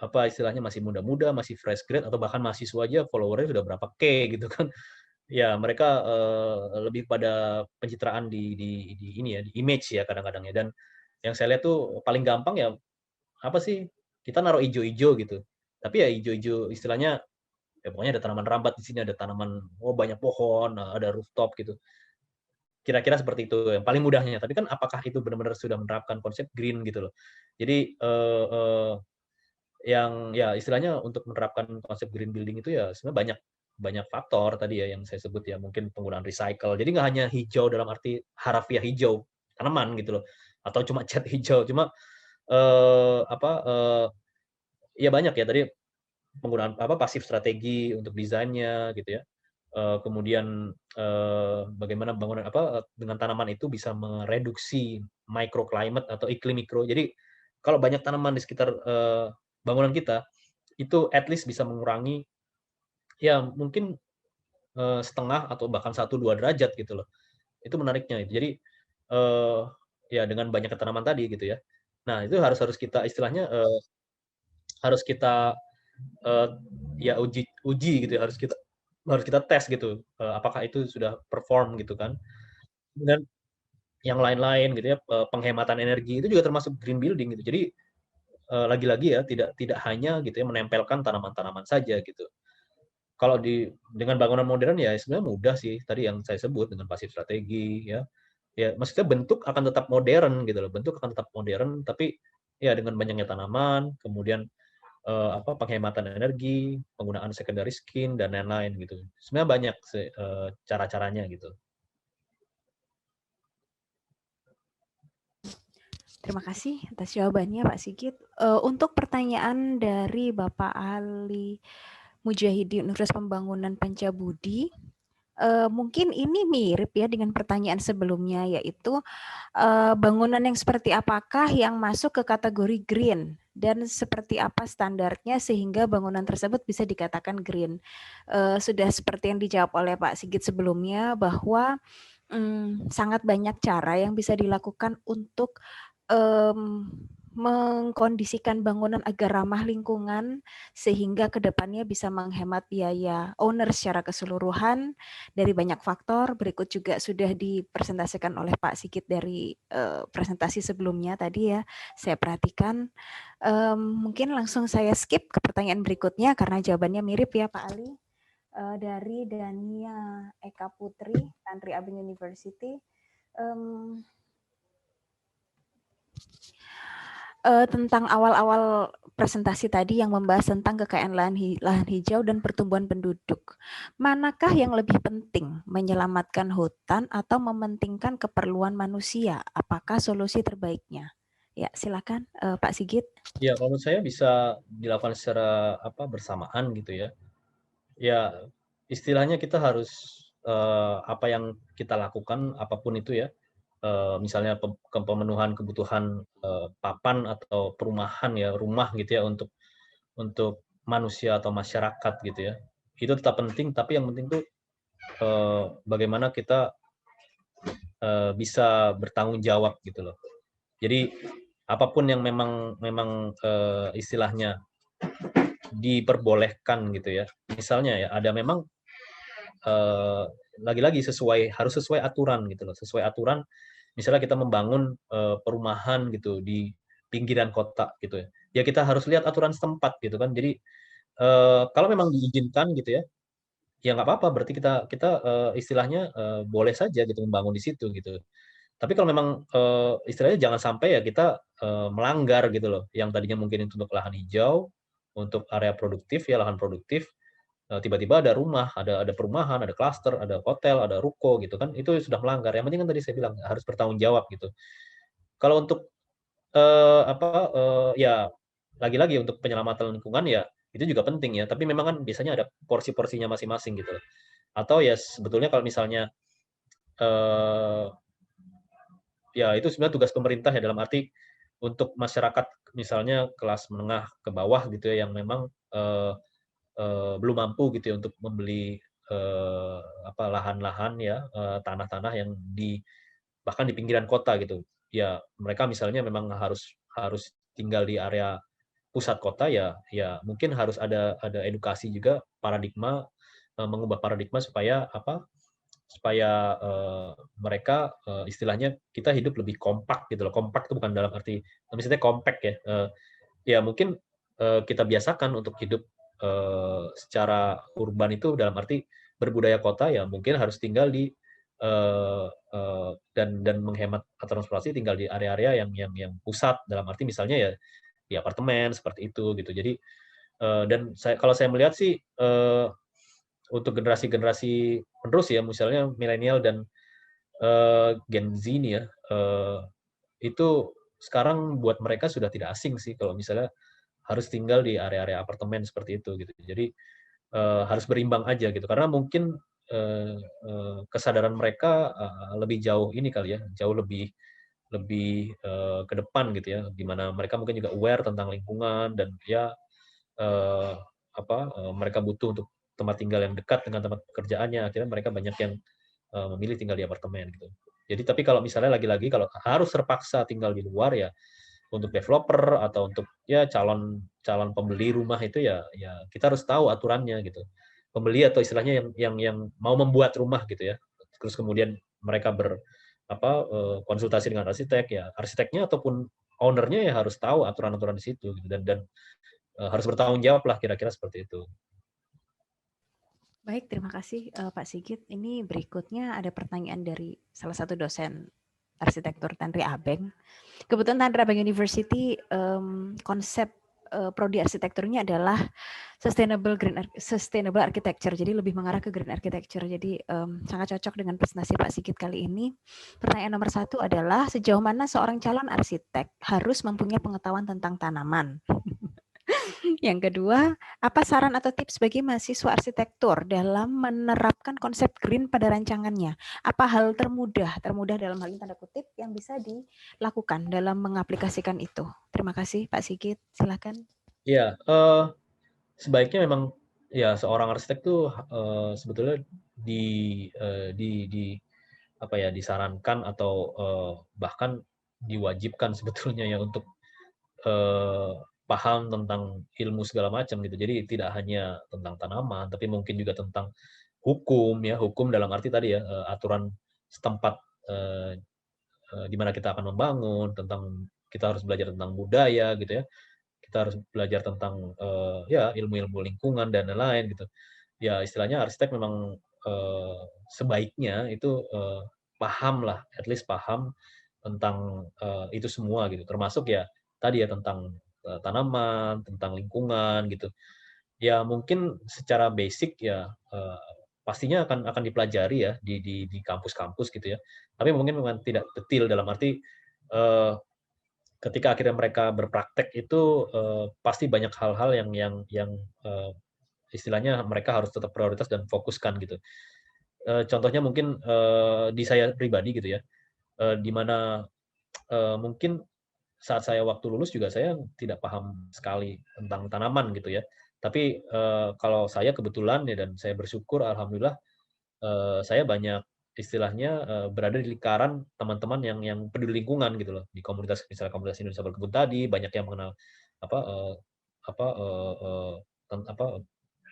apa istilahnya, masih muda-muda, masih fresh grade atau bahkan mahasiswa aja follower-nya sudah berapa K gitu kan. Ya mereka, lebih pada pencitraan di ini ya, di image ya kadang-kadang ya, dan yang saya lihat tuh paling gampang ya, apa sih, kita naruh ijo-ijo gitu. Tapi ya ijo-ijo istilahnya, ya pokoknya ada tanaman rambat di sini, ada tanaman, oh banyak pohon, ada rooftop gitu. Kira-kira seperti itu yang paling mudahnya, tapi kan apakah itu benar-benar sudah menerapkan konsep green gitu loh. Jadi, yang ya istilahnya untuk menerapkan konsep green building itu ya sebenarnya banyak banyak faktor tadi ya yang saya sebut ya, mungkin penggunaan recycle. Jadi nggak hanya hijau dalam arti harafiah hijau, tanaman gitu loh, atau cuma cat hijau, cuma, ya banyak ya tadi penggunaan pasif strategi untuk desainnya gitu ya. Kemudian, bagaimana bangunan dengan tanaman itu bisa mereduksi microclimate atau iklim mikro. Jadi kalau banyak tanaman di sekitar, bangunan kita, itu at least bisa mengurangi ya mungkin, setengah atau bahkan 1-2 derajat gitu loh. Itu menariknya itu. Jadi, eee, ya dengan banyaknya tanaman tadi gitu ya. Nah itu harus harus kita istilahnya, harus kita, eee, ya uji uji gitu ya, harus kita tes gitu, apakah itu sudah perform gitu kan. Dan yang lain-lain gitu ya, penghematan energi itu juga termasuk green building gitu. Jadi, lagi-lagi ya tidak tidak hanya gitu ya menempelkan tanaman-tanaman saja gitu. Kalau dengan bangunan modern ya sebenarnya mudah sih, tadi yang saya sebut dengan pasif strategi ya. Ya maksudnya bentuk akan tetap modern gitu loh, bentuk akan tetap modern tapi ya dengan banyaknya tanaman, kemudian, penghematan energi, penggunaan secondary skin dan lain-lain gitu. Sebenarnya banyak sih, cara-caranya gitu. Terima kasih atas jawabannya Pak Sigit. Untuk pertanyaan dari Bapak Ali Mujahidin Universitas Pembangunan Pancabudi, mungkin ini mirip ya dengan pertanyaan sebelumnya, yaitu bangunan yang seperti apakah yang masuk ke kategori green dan seperti apa standarnya sehingga bangunan tersebut bisa dikatakan green. Sudah seperti yang dijawab oleh Pak Sigit sebelumnya bahwa sangat banyak cara yang bisa dilakukan untuk mengkondisikan bangunan agar ramah lingkungan sehingga kedepannya bisa menghemat biaya owner secara keseluruhan dari banyak faktor. Berikut juga sudah dipresentasikan oleh Pak Sigit dari presentasi sebelumnya tadi ya. Saya perhatikan. Mungkin langsung saya skip ke pertanyaan berikutnya karena jawabannya mirip ya Pak Ali. Dari Dania Eka Putri, Tantri Abeng University. Tentang awal-awal presentasi tadi yang membahas tentang kekayaan lahan hijau dan pertumbuhan penduduk. Manakah yang lebih penting, menyelamatkan hutan atau mementingkan keperluan manusia? Apakah solusi terbaiknya? Ya, silakan Pak Sigit. Ya, kalau menurut saya bisa dilakukan secara bersamaan gitu ya. Ya, istilahnya kita harus apa yang kita lakukan apapun itu ya, misalnya pemenuhan kebutuhan papan atau perumahan ya, rumah gitu ya untuk manusia atau masyarakat gitu ya. Itu tetap penting, tapi yang penting tuh bagaimana kita bisa bertanggung jawab gitu loh. Jadi apapun yang memang memang istilahnya diperbolehkan gitu ya. Misalnya ya ada memang lagi-lagi harus sesuai aturan gitu loh. Sesuai aturan misalnya kita membangun perumahan gitu di pinggiran kota gitu ya. Ya kita harus lihat aturan setempat gitu kan. Jadi kalau memang diizinkan gitu ya, ya nggak apa-apa. Berarti kita kita istilahnya boleh saja gitu membangun di situ gitu. Tapi kalau memang istilahnya jangan sampai ya kita melanggar gitu loh. Yang tadinya mungkin itu untuk lahan hijau, untuk area produktif ya lahan produktif, tiba-tiba ada rumah, ada perumahan, ada klaster, ada hotel, ada ruko gitu kan, itu sudah melanggar. Yang penting kan tadi saya bilang harus bertanggung jawab gitu. Kalau untuk ya lagi-lagi untuk penyelamatan lingkungan ya itu juga penting ya, tapi memang kan biasanya ada porsi-porsinya masing-masing gitu. Atau ya sebetulnya kalau misalnya eh, ya itu sebenarnya tugas pemerintah ya dalam arti untuk masyarakat misalnya kelas menengah ke bawah gitu ya yang memang belum mampu gitu ya untuk membeli lahan-lahan ya tanah-tanah yang bahkan di pinggiran kota gitu. Ya mereka misalnya memang harus harus tinggal di area pusat kota ya ya mungkin harus ada edukasi juga paradigma mengubah paradigma supaya supaya mereka istilahnya kita hidup lebih kompak gitu loh. Kompak itu bukan dalam arti maksudnya kompak ya. Ya mungkin kita biasakan untuk hidup secara urban itu dalam arti berbudaya kota ya mungkin harus tinggal di dan menghemat transportasi tinggal di area-area yang pusat dalam arti misalnya ya di apartemen seperti itu gitu. Jadi dan kalau saya melihat sih untuk generasi-generasi penerus ya misalnya milenial dan Gen Z nih ya itu sekarang buat mereka sudah tidak asing sih kalau misalnya harus tinggal di area-area apartemen seperti itu gitu. Jadi harus berimbang aja gitu karena mungkin kesadaran mereka lebih jauh ini kali ya, jauh lebih lebih ke depan gitu ya, di mana mereka mungkin juga aware tentang lingkungan dan ya mereka butuh untuk tempat tinggal yang dekat dengan tempat pekerjaannya, akhirnya mereka banyak yang memilih tinggal di apartemen gitu. Jadi tapi kalau misalnya lagi-lagi kalau harus terpaksa tinggal di luar ya untuk developer atau untuk ya calon calon pembeli rumah itu ya ya kita harus tahu aturannya gitu. Pembeli atau istilahnya yang mau membuat rumah gitu ya. Terus kemudian mereka konsultasi dengan arsitek ya. Arsiteknya ataupun ownernya ya harus tahu aturan-aturan di situ gitu dan harus bertanggung jawab lah kira-kira seperti itu. Baik, terima kasih Pak Sigit. Ini berikutnya ada pertanyaan dari salah satu dosen arsitektur Tantri Abeng. Kebetulan Tantri Abeng University konsep prodi arsitekturnya adalah sustainable architecture. Jadi lebih mengarah ke green architecture. Jadi sangat cocok dengan presentasi Pak Sigit kali ini. Pertanyaan nomor 1 adalah sejauh mana seorang calon arsitek harus mempunyai pengetahuan tentang tanaman? Yang kedua, apa saran atau tips bagi mahasiswa arsitektur dalam menerapkan konsep green pada rancangannya? Apa hal termudah dalam hal ini tanda kutip yang bisa dilakukan dalam mengaplikasikan itu? Terima kasih Pak Sigit, silakan. Ya, sebaiknya memang ya seorang arsitek tuh sebetulnya di disarankan atau bahkan diwajibkan sebetulnya ya untuk paham tentang ilmu segala macam gitu. Jadi tidak hanya tentang tanaman, tapi mungkin juga tentang hukum ya, hukum dalam arti tadi ya, aturan setempat di mana kita akan membangun, tentang kita harus belajar tentang budaya gitu ya. Kita harus belajar tentang ya ilmu-ilmu lingkungan dan lain-lain gitu. Ya istilahnya arsitek memang sebaiknya itu paham lah, at least paham tentang itu semua gitu. Termasuk ya tadi ya tentang tanaman, tentang lingkungan gitu. Ya mungkin secara basic ya pastinya akan dipelajari ya di kampus-kampus gitu ya. Tapi mungkin memang tidak detail dalam arti eh, ketika akhirnya mereka berpraktek itu pasti banyak hal-hal yang eh, istilahnya mereka harus tetap prioritas dan fokuskan gitu. Contohnya mungkin di saya pribadi gitu ya, di mana mungkin saat saya waktu lulus juga saya tidak paham sekali tentang tanaman gitu ya. Tapi kalau saya kebetulan ya dan saya bersyukur alhamdulillah saya banyak istilahnya berada di lingkaran teman-teman yang peduli lingkungan gitu loh. Di komunitas misalnya komunitas Indonesia Berkebun tadi banyak yang mengenal apa apa apa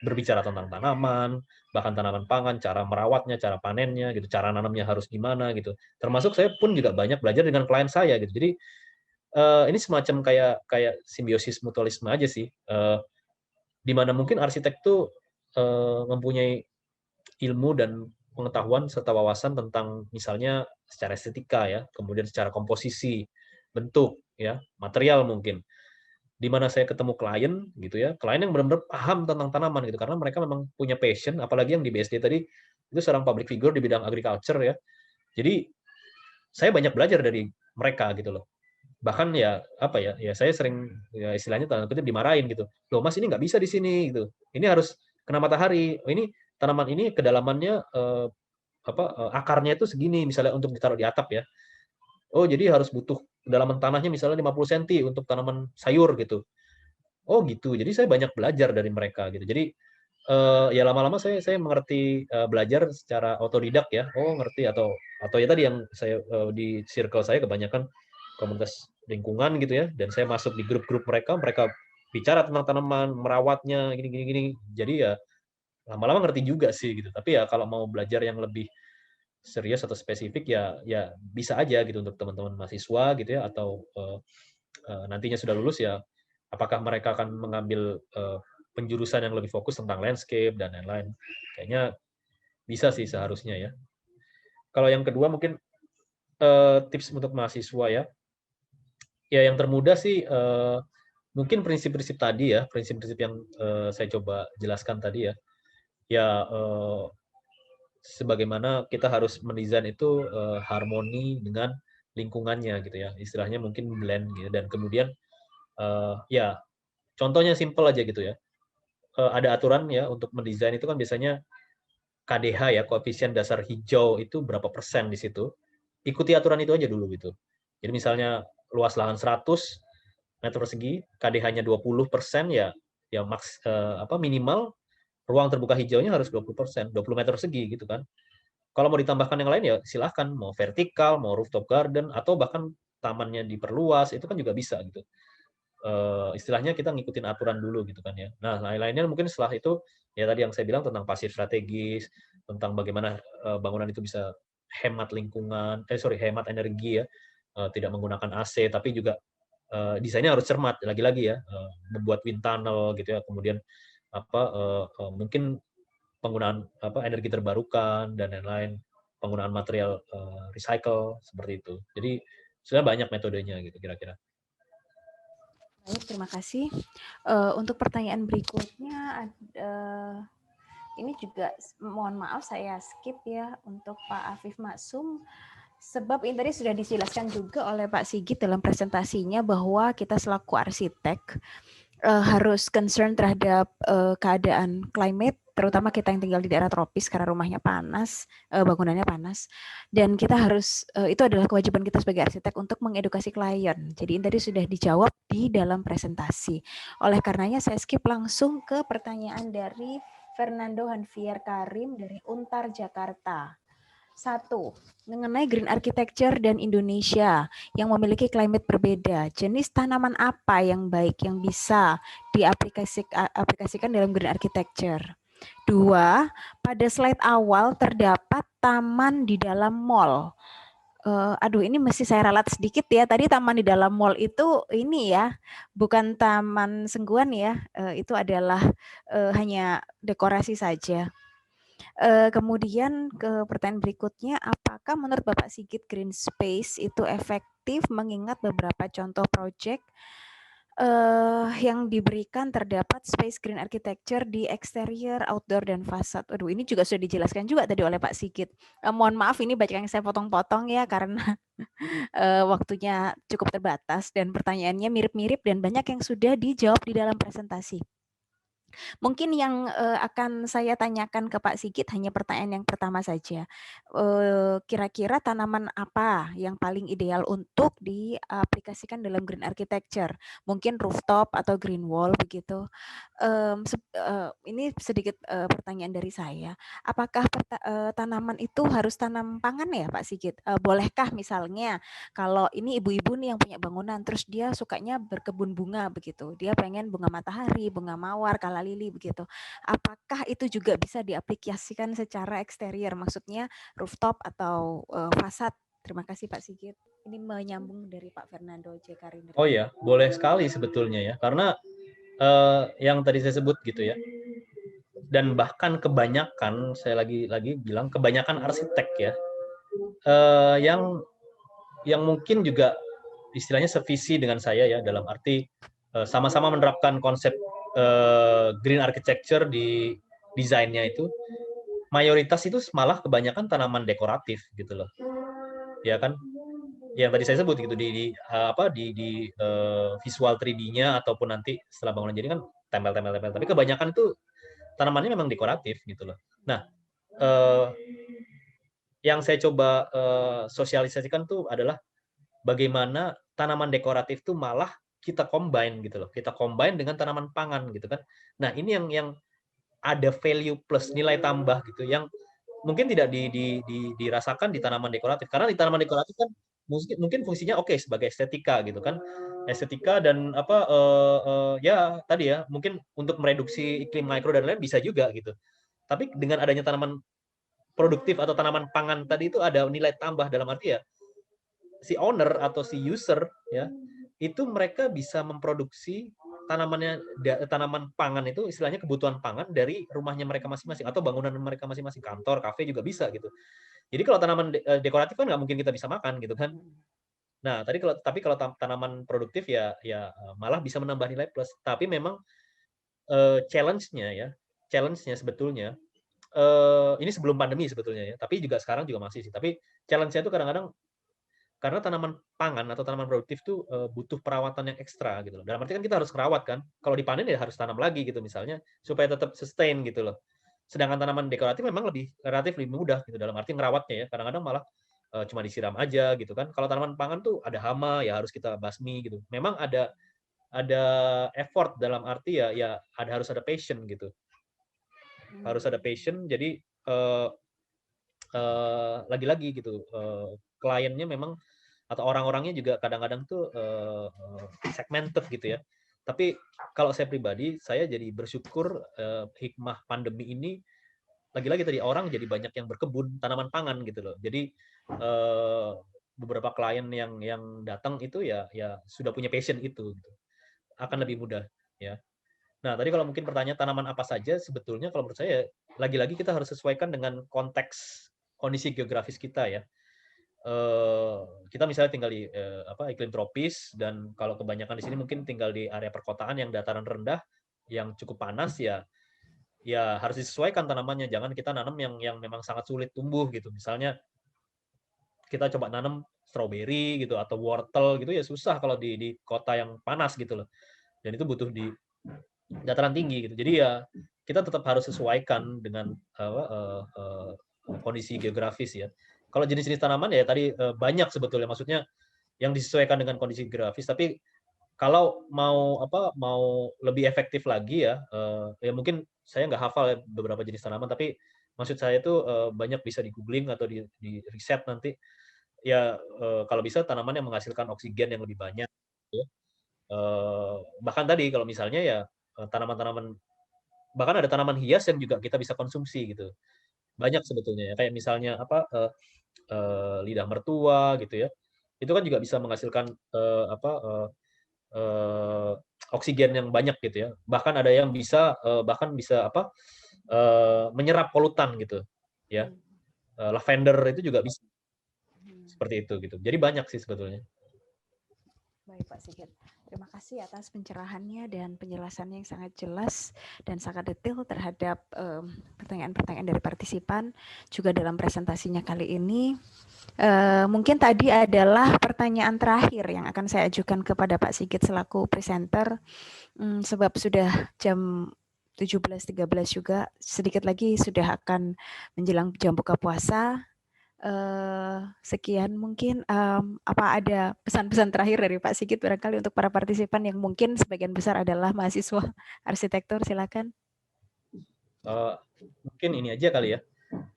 berbicara tentang tanaman, bahkan tanaman pangan, cara merawatnya, cara panennya gitu, cara nanamnya harus gimana gitu. Termasuk saya pun juga banyak belajar dengan klien saya gitu. Jadi ini semacam kayak kayak simbiosis mutualisme aja sih. Di mana mungkin arsitek tuh mempunyai ilmu dan pengetahuan serta wawasan tentang misalnya secara estetika ya, kemudian secara komposisi, bentuk ya, material mungkin. Di mana saya ketemu klien gitu ya, klien yang benar-benar paham tentang tanaman gitu karena mereka memang punya passion, apalagi yang di BSD tadi itu seorang public figure di bidang agriculture ya. Jadi saya banyak belajar dari mereka gitu loh. Bahkan ya apa ya, ya saya sering ya istilahnya tanda kutip dimarahin gitu. Loh Mas ini nggak bisa di sini gitu. Ini harus kena matahari. Oh, ini tanaman ini kedalamannya akarnya itu segini misalnya untuk ditaruh di atap ya. Oh, jadi harus butuh kedalaman tanahnya misalnya 50 cm untuk tanaman sayur gitu. Oh, gitu. Jadi saya banyak belajar dari mereka gitu. Jadi ya lama-lama saya mengerti belajar secara otodidak ya. Oh, ngerti atau ya tadi yang saya di circle saya kebanyakan komunitas lingkungan gitu ya dan saya masuk di grup-grup mereka, mereka bicara tentang tanaman, merawatnya gini gini gini. Jadi ya lama-lama ngerti juga sih gitu. Tapi ya kalau mau belajar yang lebih serius atau spesifik ya ya bisa aja gitu untuk teman-teman mahasiswa gitu ya atau nantinya sudah lulus ya apakah mereka akan mengambil penjurusan yang lebih fokus tentang landscape dan lain-lain kayaknya bisa sih seharusnya ya. Kalau yang kedua mungkin tips untuk mahasiswa ya ya yang termudah sih mungkin prinsip-prinsip tadi ya prinsip-prinsip yang saya coba jelaskan tadi ya ya sebagaimana kita harus mendesain itu harmoni dengan lingkungannya gitu ya. Istilahnya mungkin blend gitu dan kemudian ya contohnya simple aja gitu ya. Ada aturan ya untuk mendesain itu kan biasanya KDH ya, koefisien dasar hijau itu berapa persen di situ. Ikuti aturan itu aja dulu gitu. Jadi misalnya luas lahan 100 meter persegi, KDH-nya 20% ya ya minimal ruang terbuka hijaunya harus 20%, 20 meter persegi gitu kan. Kalau mau ditambahkan yang lain ya silahkan, mau vertikal, mau rooftop garden, atau bahkan tamannya diperluas, itu kan juga bisa gitu. Istilahnya kita ngikutin aturan dulu gitu kan ya. Nah, lain-lainnya mungkin setelah itu, ya tadi yang saya bilang tentang pasir strategis, tentang bagaimana bangunan itu bisa hemat lingkungan, hemat energi ya, tidak menggunakan AC, tapi juga desainnya harus cermat, lagi-lagi ya, membuat wind tunnel gitu ya, kemudian mungkin penggunaan energi terbarukan dan lain-lain, penggunaan material recycle seperti itu. Jadi sebenarnya banyak metodenya gitu kira-kira. Baik, terima kasih. Untuk pertanyaan berikutnya, ini juga mohon maaf saya skip ya untuk Pak Afif Maksum. Sebab ini tadi sudah dijelaskan juga oleh Pak Sigit dalam presentasinya bahwa kita selaku arsitek harus concern terhadap keadaan climate, terutama kita yang tinggal di daerah tropis karena rumahnya panas, bangunannya panas, dan kita harus itu adalah kewajiban kita sebagai arsitek untuk mengedukasi klien. Jadi ini tadi sudah dijawab di dalam presentasi. Oleh karenanya saya skip langsung ke pertanyaan dari Fernando Hanfier Karim dari Untar Jakarta. Satu, mengenai green architecture dan Indonesia yang memiliki climate berbeda, jenis tanaman apa yang baik yang bisa diaplikasikan dalam green architecture? Dua, pada slide awal terdapat taman di dalam mall. Aduh, ini mesti saya ralat sedikit ya. Tadi taman di dalam mall itu ini ya, bukan taman sengguan ya. Itu adalah hanya dekorasi saja. Kemudian ke pertanyaan berikutnya, apakah menurut Bapak Sigit green space itu efektif mengingat beberapa contoh proyek yang diberikan terdapat space green architecture di eksterior, outdoor, dan fasad. Aduh, ini juga sudah dijelaskan juga tadi oleh Pak Sigit. Mohon maaf ini banyak yang saya potong-potong ya karena waktunya cukup terbatas dan pertanyaannya mirip-mirip dan banyak yang sudah dijawab di dalam presentasi. Mungkin yang akan saya tanyakan ke Pak Sigit hanya pertanyaan yang pertama saja. Kira-kira tanaman apa yang paling ideal untuk diaplikasikan dalam green architecture? Mungkin rooftop atau green wall begitu. Ini sedikit pertanyaan dari saya. Apakah tanaman itu harus tanam pangan ya Pak Sigit? Bolehkah misalnya kalau ini ibu-ibu nih yang punya bangunan, terus dia sukanya berkebun bunga begitu. Dia pengen bunga matahari, bunga mawar, kala lili begitu. Apakah itu juga bisa diaplikasikan secara eksterior? Maksudnya rooftop atau fasad? Terima kasih Pak Sigit. Ini menyambung dari Pak Fernando J. Karindra. Oh ya, boleh sekali sebetulnya ya, karena yang tadi saya sebut gitu ya, dan bahkan kebanyakan, saya lagi bilang kebanyakan arsitek ya, yang mungkin juga istilahnya sevisi dengan saya ya, dalam arti sama-sama menerapkan konsep green architecture di desainnya itu, mayoritas itu malah kebanyakan tanaman dekoratif gitu loh, ya kan? Yang tadi saya sebut gitu di visual 3D-nya ataupun nanti setelah bangunan jadi kan tempel-tempel. Tapi kebanyakan itu tanamannya memang dekoratif gitu loh. Nah, yang saya coba sosialisasikan tuh adalah bagaimana tanaman dekoratif tuh malah kita combine gitu loh. Kita combine dengan tanaman pangan gitu kan. Nah, ini yang ada value plus nilai tambah gitu yang mungkin tidak dirasakan di tanaman dekoratif. Karena di tanaman dekoratif kan mungkin fungsinya oke sebagai estetika gitu kan. Estetika dan ya tadi ya, mungkin untuk mereduksi iklim mikro dan lain bisa juga gitu. Tapi dengan adanya tanaman produktif atau tanaman pangan tadi itu ada nilai tambah, dalam arti ya si owner atau si user ya itu mereka bisa memproduksi tanaman pangan itu istilahnya kebutuhan pangan dari rumahnya mereka masing-masing atau bangunan mereka masing-masing, kantor, kafe juga bisa gitu. Jadi kalau tanaman dekoratif kan nggak mungkin kita bisa makan gitu kan. Nah, kalau tanaman produktif ya malah bisa menambah nilai plus. Tapi memang challenge-nya ya, challenge-nya sebetulnya ini sebelum pandemi sebetulnya ya, tapi juga sekarang juga masih sih. Tapi challenge-nya itu kadang-kadang karena tanaman pangan atau tanaman produktif tuh butuh perawatan yang ekstra gitu loh. Dalam arti kan kita harus merawat kan. Kalau dipanen ya harus tanam lagi gitu misalnya supaya tetap sustain gitu loh. Sedangkan tanaman dekoratif memang relatif lebih mudah gitu dalam arti ngerawatnya ya. Kadang-kadang malah cuma disiram aja gitu kan. Kalau tanaman pangan tuh ada hama ya harus kita basmi gitu. Memang ada effort dalam arti ya harus ada passion gitu. Harus ada passion. Jadi lagi-lagi gitu kliennya memang atau orang-orangnya juga kadang-kadang tuh segmented gitu ya. Tapi kalau saya pribadi, saya jadi bersyukur hikmah pandemi ini lagi-lagi tadi orang jadi banyak yang berkebun tanaman pangan gitu loh. Jadi beberapa klien yang datang itu ya sudah punya passion itu gitu. Akan lebih mudah ya. Nah, tadi kalau mungkin pertanyaan tanaman apa saja sebetulnya kalau menurut saya lagi-lagi kita harus sesuaikan dengan konteks kondisi geografis kita ya. Kita misalnya tinggal di iklim tropis dan kalau kebanyakan di sini mungkin tinggal di area perkotaan yang dataran rendah yang cukup panas ya harus disesuaikan tanamannya. Jangan kita nanam yang memang sangat sulit tumbuh gitu. Misalnya kita coba nanam stroberi gitu atau wortel gitu ya susah kalau di kota yang panas gitu loh. Dan itu butuh di dataran tinggi gitu. Jadi ya kita tetap harus sesuaikan dengan kondisi geografis ya. Kalau jenis-jenis tanaman ya tadi banyak sebetulnya, maksudnya yang disesuaikan dengan kondisi geografis. Tapi kalau mau lebih efektif lagi ya mungkin saya nggak hafal ya beberapa jenis tanaman, tapi Maksud saya itu banyak bisa di-googling atau di riset nanti. Ya, kalau bisa tanaman yang menghasilkan oksigen yang lebih banyak, ya. Bahkan tadi kalau misalnya ya, tanaman-tanaman bahkan ada tanaman hias yang juga kita bisa konsumsi gitu. Banyak sebetulnya ya, kayak misalnya apa, lidah mertua gitu ya. Itu kan juga bisa menghasilkan, apa, eee, oksigen yang banyak gitu ya. Bahkan ada yang bisa, bahkan bisa apa, menyerap polutan gitu, ya. Hmm. Lavender itu juga bisa, Hmm. seperti itu gitu. Jadi banyak sih sebetulnya. Baik Pak Sigit, terima kasih atas pencerahannya dan penjelasannya yang sangat jelas dan sangat detail terhadap pertanyaan-pertanyaan dari partisipan juga dalam presentasinya kali ini. Mungkin tadi adalah pertanyaan terakhir yang akan saya ajukan kepada Pak Sigit selaku presenter, sebab sudah jam 17.13 juga, sedikit lagi sudah akan menjelang jam buka puasa. Sekian mungkin, apa ada pesan-pesan terakhir dari Pak Sigit barangkali untuk para partisipan yang mungkin sebagian besar adalah mahasiswa arsitektur, silakan. Mungkin ini aja kali ya.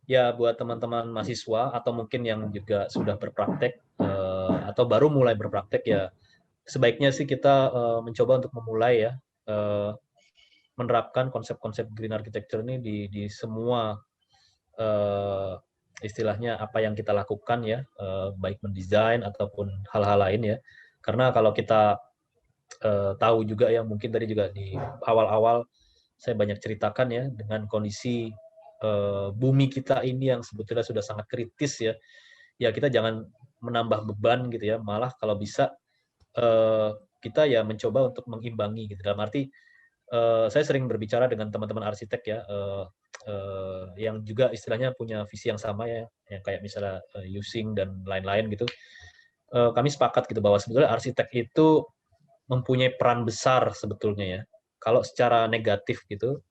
Ya buat teman-teman mahasiswa atau mungkin yang juga sudah berpraktek, atau baru mulai berpraktek ya, sebaiknya sih kita, mencoba untuk memulai ya, eee, menerapkan konsep-konsep green architecture ini di semua, eee, istilahnya apa yang kita lakukan ya, baik mendesain ataupun hal-hal lain ya. Karena kalau kita, tahu juga ya mungkin tadi juga di awal-awal saya banyak ceritakan ya dengan kondisi, bumi kita ini yang sebetulnya sudah sangat kritis ya. Ya kita jangan menambah beban gitu ya, malah kalau bisa, eee, kita ya mencoba untuk mengimbangi gitu. Dalam arti, saya sering berbicara dengan teman-teman arsitek ya, yang juga istilahnya punya visi yang sama ya, yang kayak misalnya, Using dan lain-lain gitu. Kami sepakat gitu bahwa sebetulnya arsitek itu mempunyai peran besar sebetulnya ya. Kalau secara negatif gitu,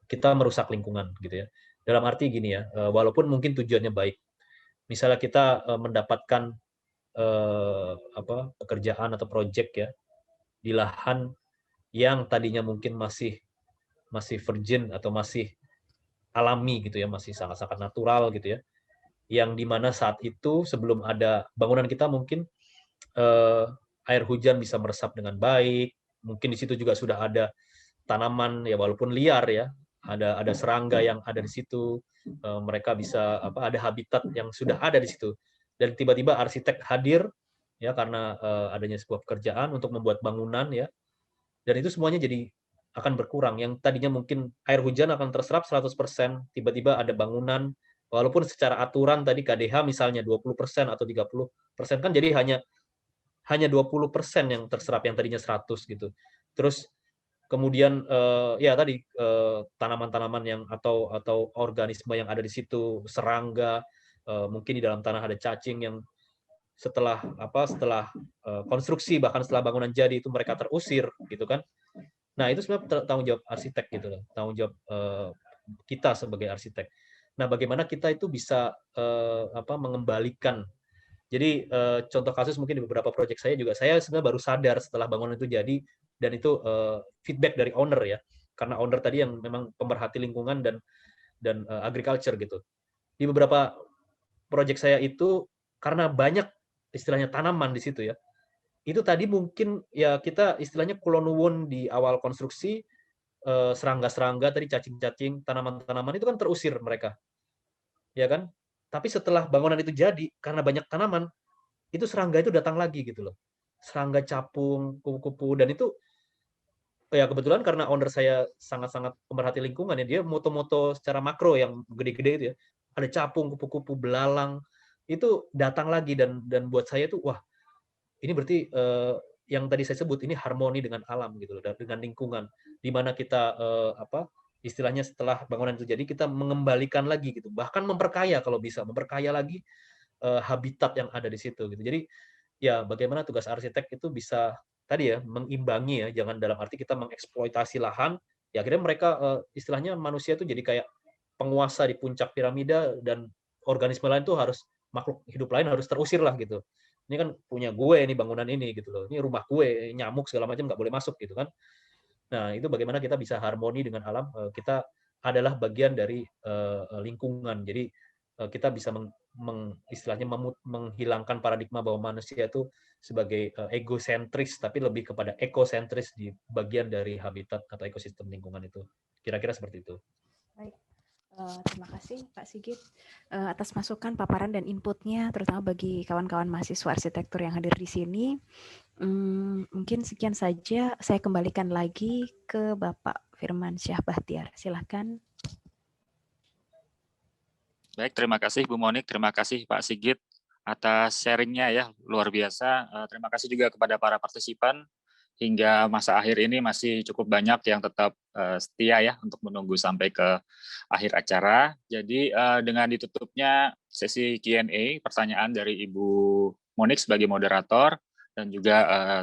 kita merusak lingkungan gitu ya. Dalam arti gini ya, walaupun mungkin tujuannya baik. Misalnya kita, mendapatkan, apa, pekerjaan atau project ya, di lahan yang tadinya mungkin masih masih virgin atau masih alami gitu ya, masih sangat-sangat natural gitu ya, yang di mana saat itu sebelum ada bangunan kita mungkin, eee, air hujan bisa meresap dengan baik, mungkin di situ juga sudah ada tanaman ya walaupun liar ya, ada serangga yang ada di situ, mereka bisa apa, ada habitat yang sudah ada di situ. Dan tiba-tiba arsitek hadir ya karena, adanya sebuah pekerjaan untuk membuat bangunan ya, dan itu semuanya jadi akan berkurang. Yang tadinya mungkin air hujan akan terserap 100%, tiba-tiba ada bangunan, walaupun secara aturan tadi KDH misalnya 20% atau 30%, kan jadi hanya hanya 20% yang terserap yang tadinya 100 gitu. Terus kemudian, ya tadi, tanaman-tanaman yang atau organisme yang ada di situ, serangga, mungkin di dalam tanah ada cacing yang setelah apa, setelah, konstruksi bahkan setelah bangunan jadi itu mereka terusir gitu kan. Nah itu sebenarnya tanggung jawab arsitek gitu loh, tanggung jawab, kita sebagai arsitek. Nah bagaimana kita itu bisa, apa, mengembalikan. Jadi, contoh kasus mungkin di beberapa proyek saya juga, saya sebenarnya baru sadar setelah bangunan itu jadi dan itu, feedback dari owner ya, karena owner tadi yang memang pemerhati lingkungan dan agriculture gitu. Di beberapa proyek saya itu karena banyak istilahnya tanaman di situ ya, itu tadi mungkin ya kita istilahnya kulon di awal konstruksi, serangga-serangga tadi, cacing-cacing, tanaman-tanaman itu kan terusir mereka, ya kan. Tapi setelah bangunan itu jadi, karena banyak tanaman, itu serangga itu datang lagi gitu loh. Serangga capung, kupu-kupu, dan itu ya kebetulan karena owner saya sangat-sangat pemerhati lingkungan ya, dia moto-moto secara makro yang gede-gede itu ya. Ada capung, kupu-kupu, belalang, itu datang lagi dan buat saya itu, wah ini berarti, yang tadi saya sebut ini harmoni dengan alam gitu loh, dengan lingkungan. Di mana kita, apa, istilahnya setelah bangunan itu jadi kita mengembalikan lagi gitu, bahkan memperkaya kalau bisa, memperkaya lagi, habitat yang ada di situ gitu. Jadi ya bagaimana tugas arsitek itu bisa tadi ya, mengimbangi ya, jangan dalam arti kita mengeksploitasi lahan, ya akhirnya mereka, istilahnya manusia itu jadi kayak penguasa di puncak piramida dan organisme lain tuh harus makhluk hidup lain harus terusir lah gitu. Ini kan punya gue ini bangunan ini gitu loh, ini rumah gue, nyamuk segala macam nggak boleh masuk gitu kan. Nah itu bagaimana kita bisa harmoni dengan alam, kita adalah bagian dari lingkungan. Jadi kita bisa istilahnya menghilangkan paradigma bahwa manusia itu sebagai egosentris, tapi lebih kepada ekosentris di bagian dari habitat atau ekosistem lingkungan itu. Kira-kira seperti itu. Baik. Terima kasih Pak Sigit atas masukan, paparan, dan inputnya, terutama bagi kawan-kawan mahasiswa arsitektur yang hadir di sini. Mungkin sekian saja. Saya kembalikan lagi ke Bapak Firman Syah Bahtiar. Silakan. Baik, terima kasih Bu Monik, terima kasih Pak Sigit atas sharingnya ya, luar biasa. Terima kasih juga kepada para partisipan. Hingga masa akhir ini masih cukup banyak yang tetap setia ya untuk menunggu sampai ke akhir acara. Jadi dengan ditutupnya sesi Q&A, pertanyaan dari Ibu Monik sebagai moderator, dan juga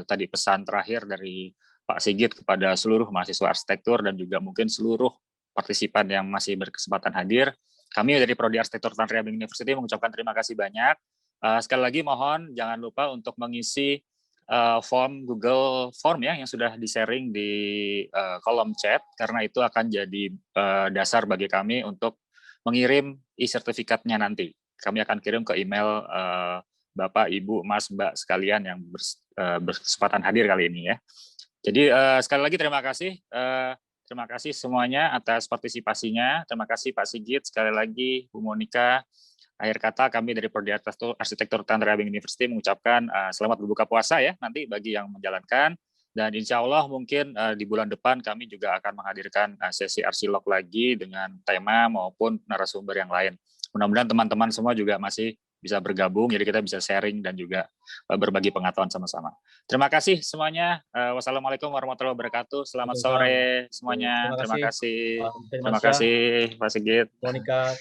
tadi pesan terakhir dari Pak Sigit kepada seluruh mahasiswa arsitektur dan juga mungkin seluruh partisipan yang masih berkesempatan hadir. Kami dari Prodi Arsitektur Tanri Abeng University mengucapkan terima kasih banyak. Sekali lagi mohon jangan lupa untuk mengisi form Google Form ya yang sudah di-sharing di kolom chat, karena itu akan jadi dasar bagi kami untuk mengirim e-sertifikatnya nanti. Kami akan kirim ke email Bapak, Ibu, Mas, Mbak sekalian yang berkesempatan hadir kali ini ya. Jadi sekali lagi terima kasih. Terima kasih semuanya atas partisipasinya. Terima kasih Pak Sigit, sekali lagi Bu Monika. Akhir kata kami dari Prodi Arsitektur Tanri Abeng University mengucapkan selamat berbuka puasa ya nanti bagi yang menjalankan, dan insya Allah mungkin di bulan depan kami juga akan menghadirkan sesi Arsilog lagi dengan tema maupun narasumber yang lain. Mudah-mudahan teman-teman semua juga masih bisa bergabung, jadi kita bisa sharing dan juga berbagi pengetahuan sama-sama. Terima kasih semuanya. Wassalamualaikum warahmatullahi wabarakatuh. Selamat sore semuanya. Terima kasih. Terima kasih Pak Sigit. Monika.